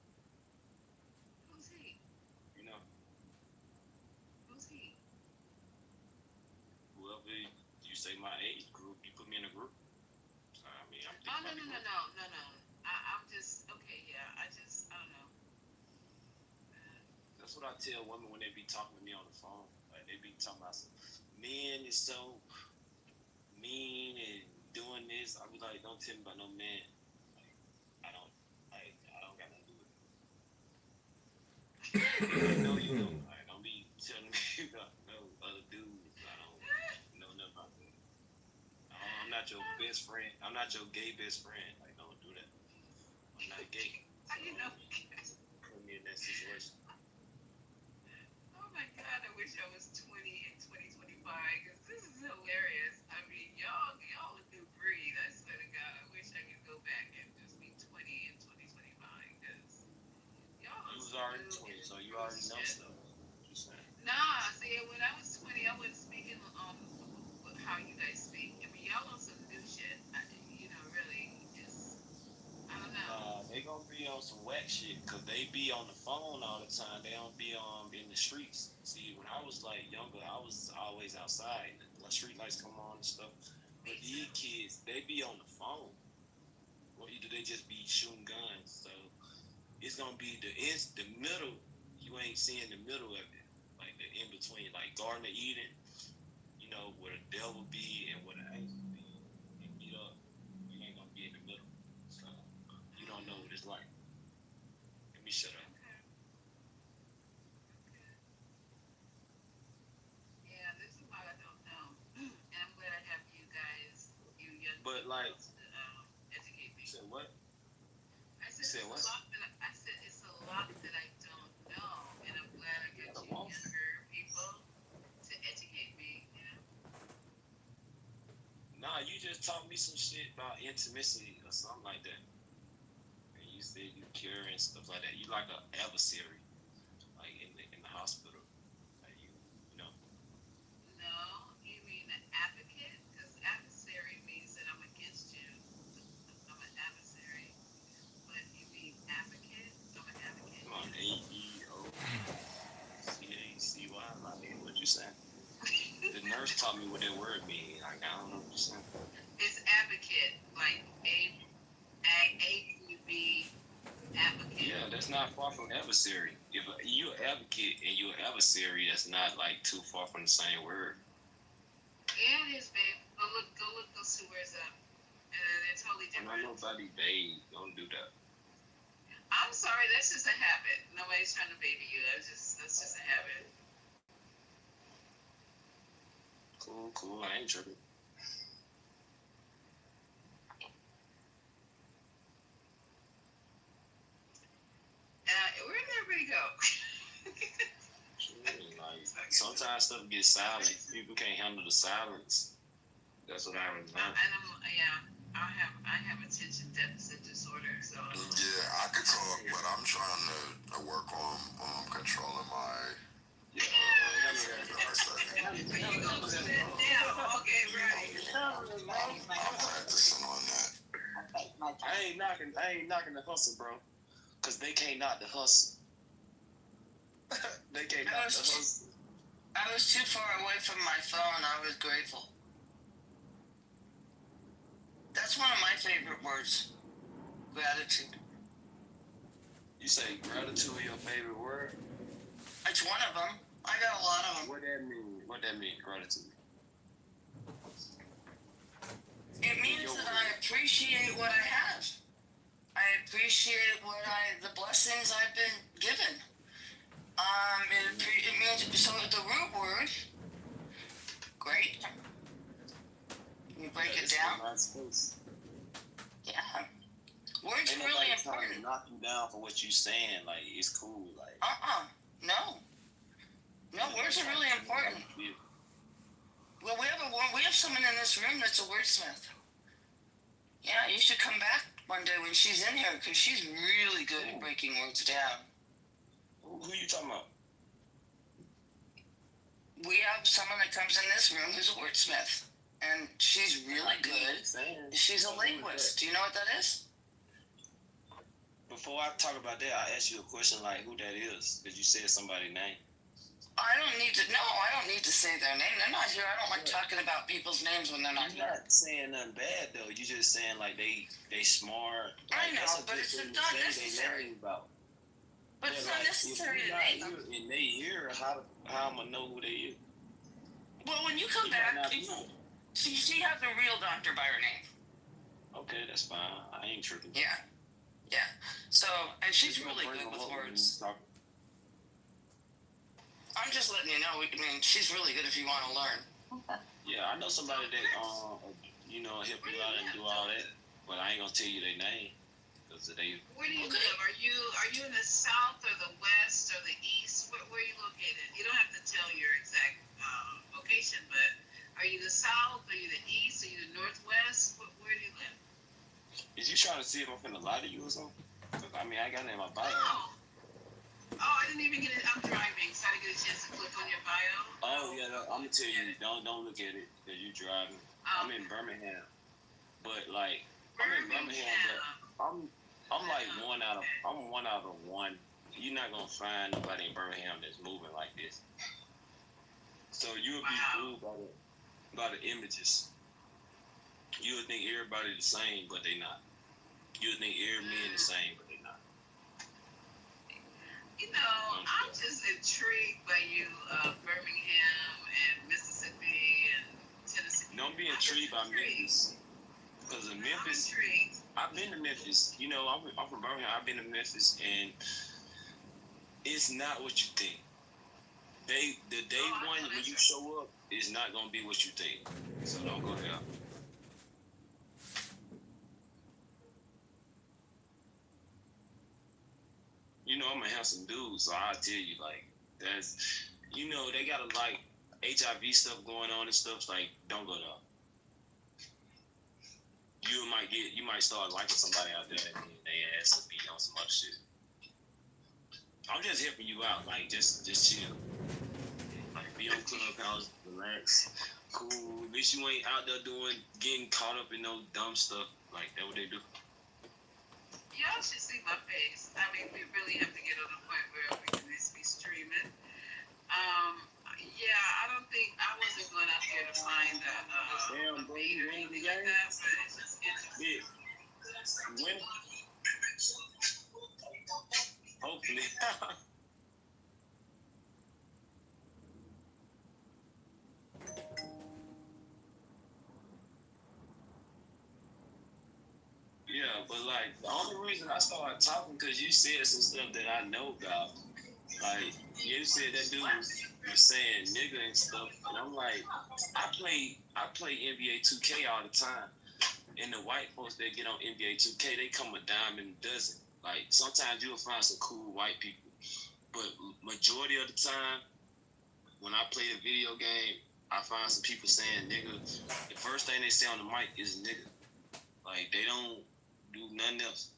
Who's he? You know, Who's he? whoever you say my age group, you put me in a group. So, I mean, I'm Oh, thinking no. about the group. I'm just, okay, yeah. I don't know. That's what I tell women when they be talking to me on the phone. Like they be talking about some men is so mean and doing this. I be like, don't tell me about no man. Like, I don't got nothing to do with it. You know you don't. Like, don't be telling me about no other dudes. I don't know nothing about that. I'm not your best friend. I'm not your gay best friend. Like, don't do that. I'm not gay. How you know? Put me in that situation. Oh my God, I wish I was 20 in 2025 because this is hilarious. I mean, y'all a new breed. I swear to God, I wish I could go back and just be 20 in 2025 because y'all You are was some already new 20, so you already know shit. stuff. Just saying. Nah, see, when I was 20, I wasn't speaking how you guys speak. I mean, y'all on some new shit. Really, just I don't know. They gonna be on some whack shit because they be on the phone all the time. They don't be in the streets. See, when I was like younger, I was always outside. The street lights come on and stuff. But these kids, they be on the phone. Or either they just be shooting guns. So it's gonna be the middle. You ain't seeing the middle of it, like the in between, like Garden of Eden. You know where the devil be and where the angel be. And meet up. You ain't gonna be in the middle. So you don't know what it's like. Let me shut up. Yeah, this is what I don't know. And I'm glad I have you guys, you young But people, like, to educate me. you said what? I said, You said what? it's a lot that I don't know, and I'm glad I get you younger people to educate me. Nah, you just taught me some shit about intimacy or something like that. And you said you cure and stuff like that. You like an adversary, like in the hospital. Like you know. No, you mean an advocate? Because adversary means that I'm against you. I'm an adversary. But you mean advocate? I'm an advocate. Come on, AEOCACY. Like, what you saying? The nurse taught me what that word means. Like, I don't know what you're saying. It's advocate, like AUB advocate. Yeah, that's not far from adversary. If you're an advocate and you're an adversary, that's not like too far from the same word. Yeah, it is, babe. Go look those two words up. And they're totally different. I'm not nobody, babe. Don't do that. I'm sorry, that's just a habit. Nobody's trying to baby you. That's just a habit. Cool. I ain't tripping. Where did everybody go? Like, sometimes stuff gets silent. People can't handle the silence. That's what I remember. I have attention deficit disorder, so. Yeah, I could talk, but I'm trying to work on controlling my. You gonna sit down? Okay, right. I'm practicing on that. I ain't knocking the hustle, bro. Cause they can't knock the hustle. They can't knock the hustle. I was too far away from my phone. I was grateful. That's one of my favorite words. Gratitude. You say gratitude your favorite word? It's one of them. I got a lot of them. What that mean, gratitude? It means that I appreciate what I have. I appreciate the blessings I've been given. It means, so the root word, great. Can you break it down? Yeah. Words Ain't are really nobody trying to important. knock you down for what you saying. Like, it's cool. Like, No. No, words are really important. Well, we have someone in this room that's a wordsmith. Yeah, you should come back one day when she's in here because she's really good at breaking words down. who you talking about? We have someone that comes in this room who's a wordsmith, and she's really good. She's a linguist. Do you know what that is? Before I talk about that, I ask you a question like who that is, because you said somebody's name. I don't need to say their name. They're not here. I don't like talking about people's names when they're not here. You're not saying nothing bad though. You're just saying like they smart. I Like, know, but it's not necessary. But it's not necessary to name them. And they here, how I'm gonna know who they is? Well, when you come back, she has a real doctor by her name. Okay, that's fine. I ain't tripping. Yeah. So, and she's really good with words. I'm just letting you know. I mean, she's really good if you want to learn. Yeah, I know somebody that help you out and do all that, but I ain't gonna tell you their name because they. Where do you live? Are you in the south or the west or the east? Where are you located? You don't have to tell your exact location, but are you the south? Are you the east? Are you the northwest? Where do you live? Is you trying to see if I'm finna lie to you or something? Cause I mean, I got it in my bio. Oh, I didn't even get it. I'm driving, so I didn't get a chance to click on your bio. Oh yeah, no, I'm gonna tell you. Don't look at it because you driving. I'm in Birmingham, but like I'm in Birmingham, but I'm like one out of one. You're not gonna find nobody in Birmingham that's moving like this. So you'll be fooled by the images. You'll think everybody the same, but they not. You'll think every man the same, but they not. I'm just intrigued by you, Birmingham and Mississippi and Tennessee. Don't be intrigued by Memphis. Because in Memphis, I've been to Memphis. I'm from Birmingham. I've been to Memphis, and it's not what you think. The day one when you show up is not gonna be what you think. So don't go there. I'm a handsome dude, so I'll tell you, like, that's, they got a, like, HIV stuff going on and stuff, like, don't go there. You might start liking somebody out there and they ass will be on some other shit. I'm just helping you out, like, just chill. Like, be on Clubhouse, relax, cool. At least you ain't out there getting caught up in no dumb stuff, like, that what they do. Y'all should see my face. I mean, we really have to get on the point where we can just be streaming. Yeah, I don't think I wasn't going out there to find a bait or anything like that, but it's just interesting. Yeah. When? Hopefully. Yeah, but like the only reason I started talking because you said some stuff that I know about. Like you said that dude was saying nigga and stuff, and I'm like, I play NBA 2K all the time, and the white folks that get on NBA 2K, they come a dime in a dozen. Like sometimes you'll find some cool white people, but majority of the time, when I play the video game, I find some people saying nigga. The first thing they say on the mic is nigga. Like they don't do nothing else.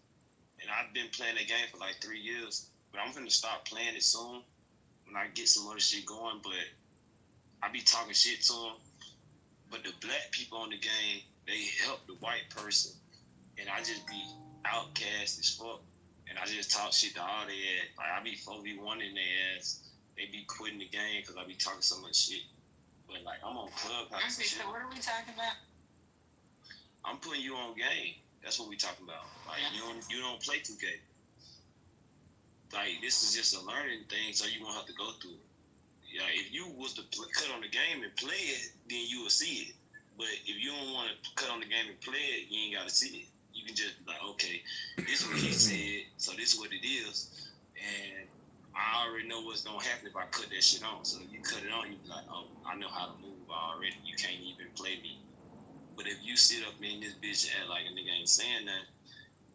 And I've been playing the game for like 3 years, but I'm finna stop playing it soon when I get some other shit going. But I be talking shit to them. But the black people on the game, they help the white person, and I just be outcast as fuck. And I just talk shit to all they ass. Like I be 4v1 in their ass. They be quitting the game because I be talking so much shit. But like I'm on Clubhouse. Okay, so what are we talking about? I'm putting you on game. That's what we talking about. Like you don't play 2K. Like this is just a learning thing, so you won't have to go through it. Yeah, if you was to cut on the game and play it, then you will see it. But if you don't want to cut on the game and play it, you ain't got to see it. You can just be like, okay, this is what he said, so this is what it is. And I already know what's gonna happen if I cut that shit on. So if you cut it on, you be like, oh, I know how to move already. You can't even play me. But if you sit up in this bitch and act like a nigga ain't saying that,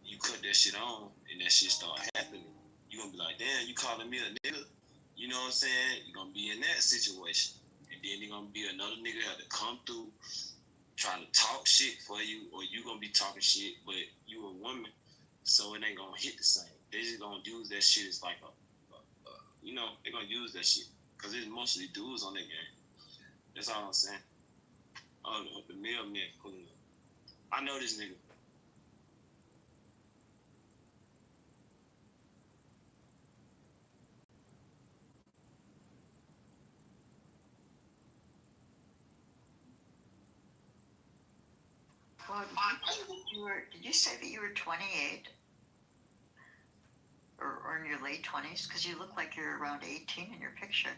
you cut that shit on and that shit start happening, you gonna be like, damn, you calling me a nigga? You know what I'm saying? You're gonna be in that situation. And then you're gonna be another nigga have to come through trying to talk shit for you, or you gonna be talking shit, but you a woman, so it ain't gonna hit the same. They just gonna use that shit as like you know, they gonna use that shit. Cause it's mostly dudes on that game. That's all I'm saying. Oh, the mailman pulling up. I know this nigga. Well, did you say that you were 28? Or in your late 20s? Because you look like you're around 18 in your picture.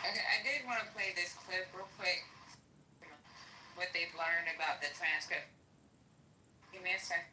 Okay, I did want to play this clip real quick. What they've learned about the transcript. Give me a sec.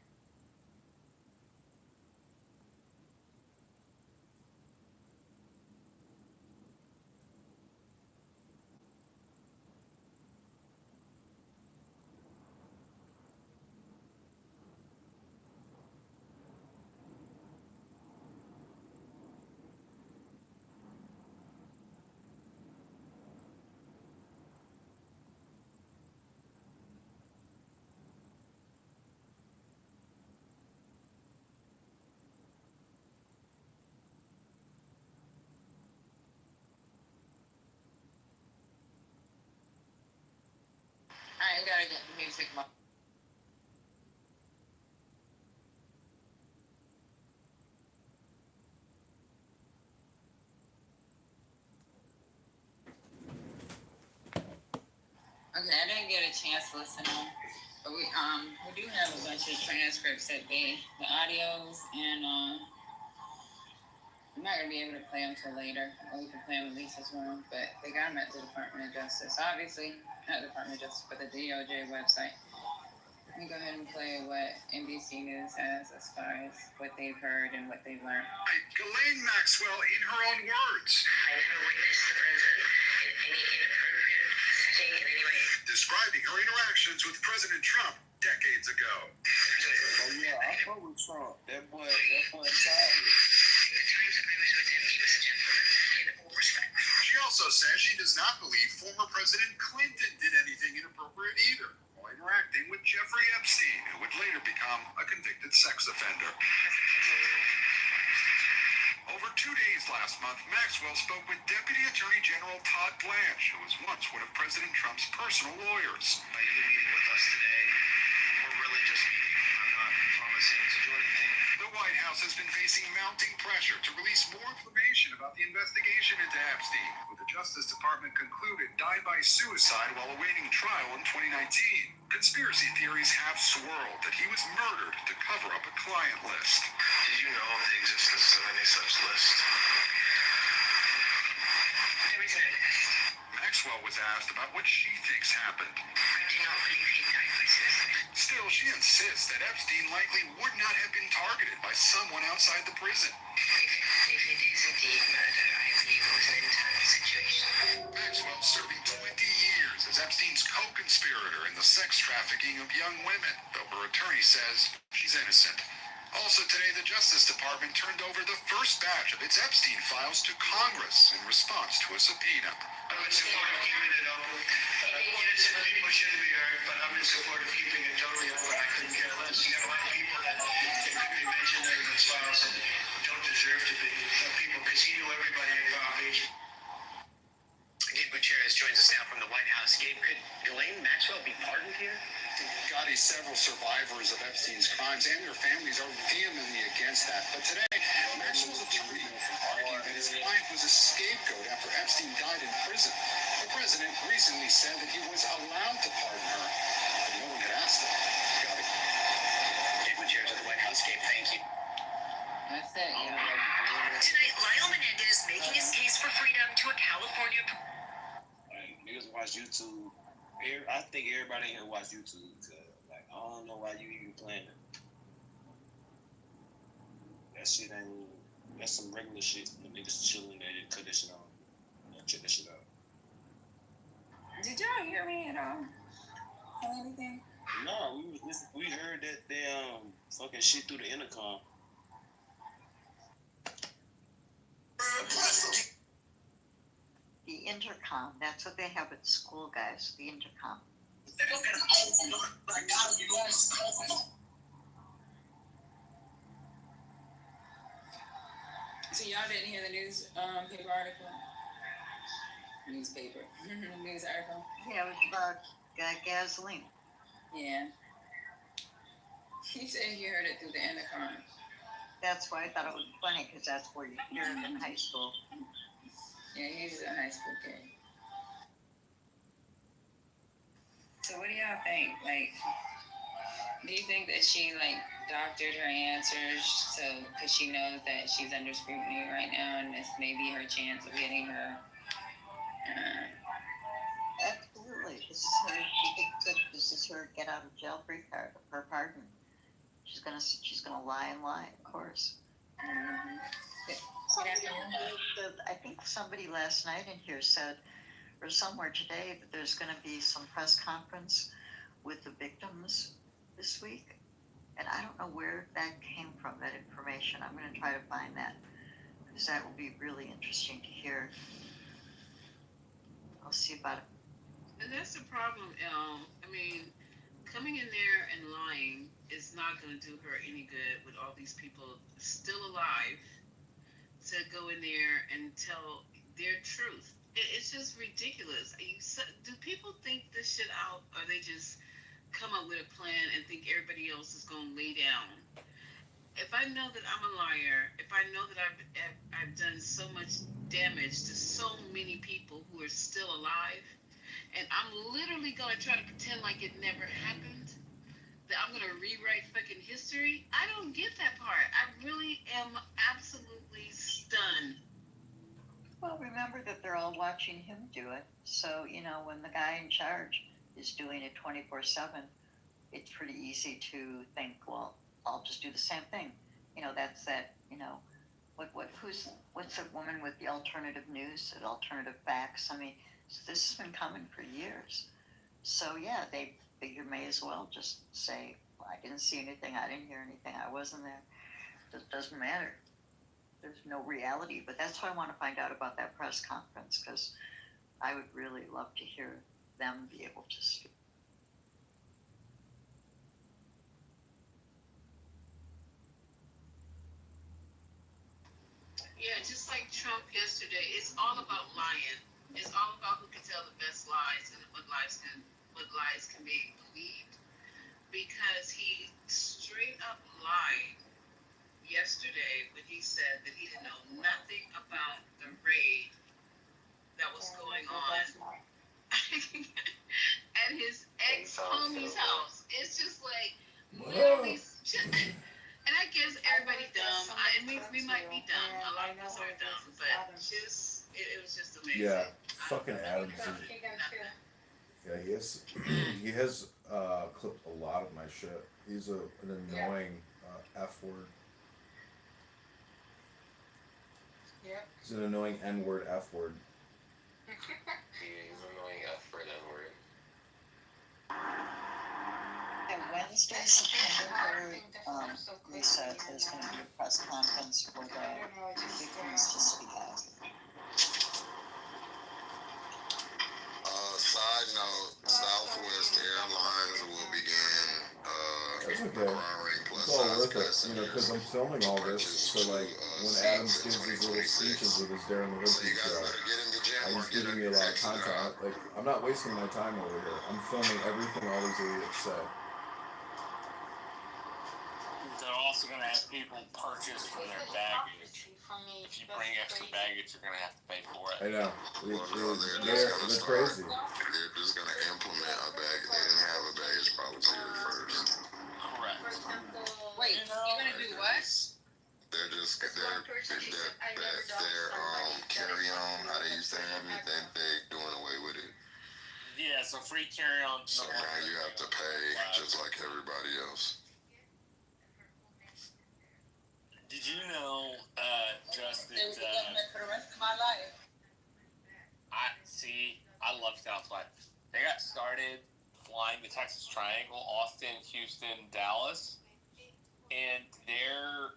I gotta get the music. Okay, I didn't get a chance to listen on, but we do have a bunch of transcripts that the audios, and I'm not gonna be able to play them till later. Or we can play them in Lisa's room, but they got them at the Department of Justice. Obviously, not the Department of Justice, but the DOJ website. Let me go ahead and play what NBC News has as far as what they've heard and what they've learned. Ghislaine Maxwell, in her own words, I never witnessed the president in any inappropriate setting in any way. Describing her interactions with President Trump decades ago. Oh yeah, I fuck with Trump. That boy The solid. times I was with him, he was a gentleman in all respects. She also says she does not believe former President Clinton did anything inappropriate either, while interacting with Jeffrey Epstein, who would later become a convicted sex offender. Over 2 days last month, Maxwell spoke with Deputy Attorney General Todd Blanche, who was once one of President Trump's personal lawyers. By you being with us today, we're really just meeting. I'm not promising to do anything. The White House has been facing mounting pressure to release more information about the investigation into Epstein, who the Justice Department concluded died by suicide while awaiting trial in 2019. Conspiracy theories have swirled that he was murdered to cover up a client list. Did you know of the existence of any such list? Everything. Maxwell was asked about what she thinks happened. I do not believe he died by suicide. Still, she insists that Epstein likely would not have been targeted by someone outside the prison. If it is indeed murder, I believe it was an internal situation. Maxwell serving 20 years as Epstein's co-conspirator in the sex trafficking of young women, though her attorney says she's innocent. Also today, the Justice Department turned over the first batch of its Epstein files to Congress in response to a subpoena. I'm in support of keeping it open. Innocent people shouldn't be hurt, but I'm in support of keeping it totally open. I couldn't care less. You got a lot of people that could be mentioned in those files that don't deserve to be. People, because he knew everybody in Palm Beach. Gabe Gutierrez joins us now from the White House. Gabe, could Ghislaine Maxwell be pardoned here? Gotti, several survivors of Epstein's crimes and their families are vehemently against that. But today, Maxwell's attorney argued that his client was a scapegoat after Epstein died in prison. The president recently said that he was allowed to pardon her, but no one had asked him. Gotti. Gabe Gutierrez at the White House. Gabe, thank you. That's it. Tonight, Lionel Menendez making his case for freedom to a California. Like, niggas watch YouTube I think everybody in here watch YouTube. Like, I don't know why you even playing it. That shit ain't. That's some regular shit. The niggas chilling, they cut that shit on. Check that shit out. Did y'all hear me at all? Or anything? No, we heard that they fucking shit through the intercom. The intercom, that's what they have at school, guys. The intercom. So y'all didn't hear the news paper article? Newspaper. News article. Yeah, it was about gasoline. Yeah. He said he heard it through the intercom. That's why I thought it was funny, because that's where you hear it in high school. Yeah, he's a high school kid. So what do y'all think? Like, do you think that she doctored her answers because she knows that she's under scrutiny right now, and this may be her chance of getting her? Absolutely, this is her. She thinks that this is her get out of jail free card, her pardon. She's gonna lie and lie, of course. Mm-hmm. I think somebody last night in here said, or somewhere today, that there's going to be some press conference with the victims this week. And I don't know where that came from, that information. I'm going to try to find that, because that will be really interesting to hear. I'll see about it. And that's the problem. I mean, coming in there and lying is not going to do her any good with all these people still alive to go in there and tell their truth. It's just ridiculous. Do people think this shit out, or they just come up with a plan and think everybody else is going to lay down? If I know that I'm a liar, if I know that I've done so much damage to so many people who are still alive, and I'm literally going to try to pretend like it never happened, that I'm going to rewrite fucking history, I don't get that part. I really am absolutely stunned. Well, remember that they're all watching him do it. So, when the guy in charge is doing it 24/7, it's pretty easy to think, well, I'll just do the same thing. That's that, what's the woman with the alternative news, the alternative facts? I mean, this has been coming for years. So, yeah, they figure may as well just say, well, I didn't see anything, I didn't hear anything, I wasn't there. It doesn't matter. There's no reality, but that's why I want to find out about that press conference, because I would really love to hear them be able to speak. Yeah, just like Trump yesterday, it's all about lying. It's all about who can tell the best lies and what lies can be believed. Because he straight up lied yesterday when he said that he didn't know nothing about the raid that was going on at his ex-homie's house. It's just like literally. And I guess everybody's dumb. We might be dumb. A lot of us are dumb, but it was just amazing. Yeah, fucking Adams. Yeah, he has clipped a lot of my shit. He's an annoying F word. Yep. He's an annoying N word F word. He's annoying F word N word. And Wednesday, September 3rd, Lisa, there's going to be a press conference for the victims to speak out. Side note, Southwest Airlines will begin That's okay. requiring plus It's all size worth it, passengers because I'm filming all this. So, when Adams gives his little speeches with his Darren the Hood show, he's giving me a lot of content. I'm not wasting my time over here. I'm filming everything all these idiots say. They're also going to have people purchase from their baggage. If you bring extra baggage, you're going to have to pay for it. I know. They're crazy. They're just going to implement a baggage. They didn't have a baggage policy at first. Correct. Wait, you're gonna do what? They're just their carry on how they used to have it. They're doing away with it. Yeah, so free carry-on. So now you have to pay just like everybody else. Did you know, just Stay with the that, government for the rest of my life. I love Southwest. They got started flying the Texas Triangle, Austin, Houston, Dallas, and their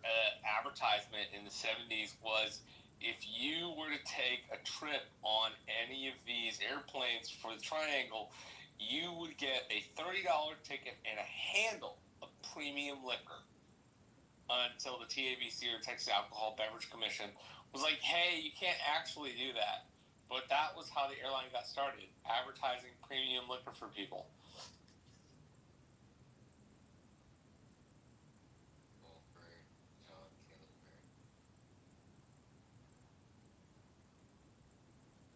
advertisement in the 70s was, if you were to take a trip on any of these airplanes for the Triangle, you would get a $30 ticket and a handle of premium liquor. Until the TABC, or Texas Alcohol Beverage Commission, was like, hey, you can't actually do that. But that was how the airline got started, advertising premium liquor for people.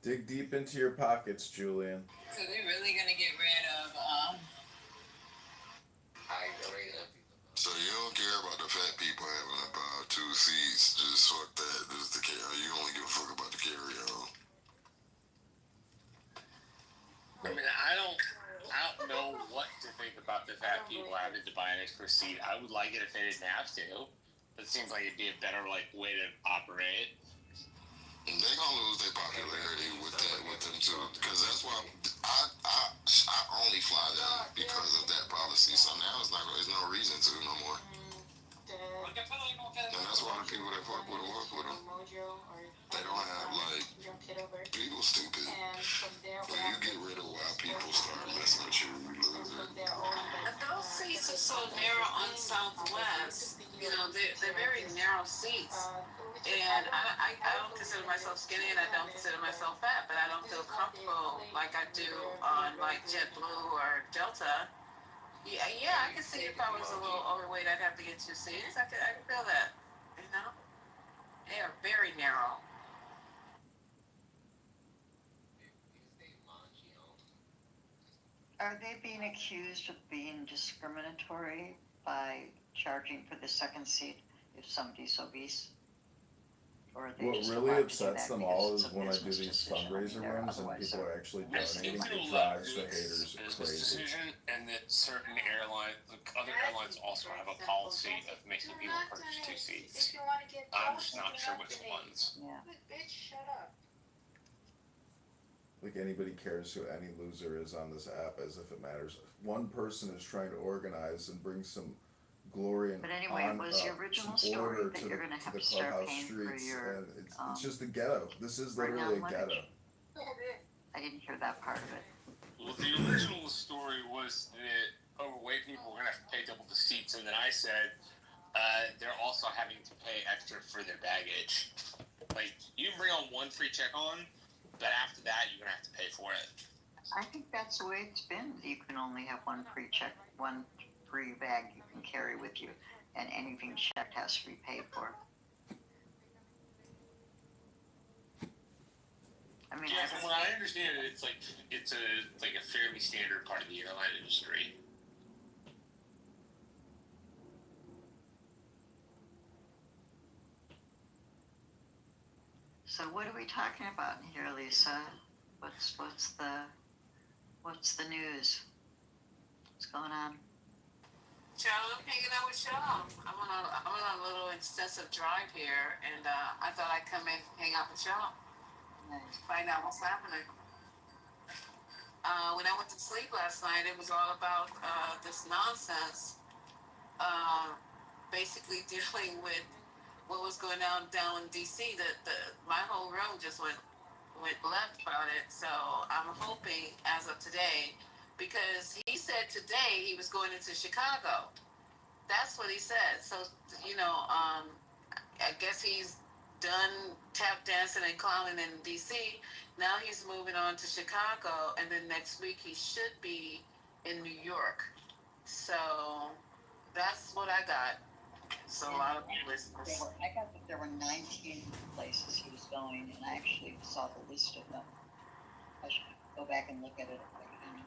Dig deep into your pockets, Julian. So they're really gonna get rid of So you don't care about the fat people having about 2 seats. Just fuck that. Just the carry. You only give a fuck about the carry-on. I mean, I don't know what to think about the fat people having to buy an extra seat. I would like it if they didn't have to. It seems like it'd be a better way to operate. They're gonna lose their popularity with them too, because that's why I only fly them because of that policy. So now there's no reason to no more. And that's why the people that fuck with them. They don't have people stupid. When you get rid of why people start messing with you, you lose it. Those seats are so narrow on Southwest. You know, they're very narrow seats. And I don't consider myself skinny, and I don't consider myself fat, but I don't feel comfortable like I do on like JetBlue or Delta. Yeah, I can see if I was a little overweight, I'd have to get 2 seats. I could feel that. You know, they are very narrow. Are they being accused of being discriminatory by charging for the second seat if somebody's obese? Or are they What just really allowed to do upsets that them because all it's is a when I do business these decision? I mean, fundraiser they're runs and otherwise people are actually I think donating. It people drives the love haters this business crazy. decision, and that certain airlines, other airlines also have a policy of making people purchase 2 seats. I'm just not sure which ones. Yeah. Bitch, shut up. Like anybody cares who any loser is on this app, as if it matters. One person is trying to organize and bring some glory and But anyway, was the original story order that to you're the, gonna have to the to start clubhouse paying for streets, your, and it's just a ghetto. This is right literally now a ghetto. I didn't hear that part of it. Well, the original story was that overweight people were going to have to pay double the seats, and then I said they're also having to pay extra for their baggage. Like, you can bring on 1 free check-on, but after that, you're going to have to pay for it. I think that's the way it's been. You can only have 1 free bag you can carry with you, and anything checked has to be paid for. I mean, Yeah, from what I understand, it's a fairly standard part of the airline industry. so what are we talking about here, Lisa? What's the news? What's going on? Child, I'm hanging out with y'all. I'm on a little extensive drive here, and I thought I'd come in and hang out with y'all. Nice. Find out what's happening. When I went to sleep last night, it was all about this nonsense, basically dealing with what was going on down in D.C. My whole room just went left about it. So I'm hoping as of today, because he said today he was going into Chicago. That's what he said. So I guess he's done tap dancing and clowning in D.C. Now he's moving on to Chicago, and then next week he should be in New York. So that's what I got. So a lot of listeners. I got that there were 19 places he was going, and I actually saw the list of them. I should go back and look at it if I can.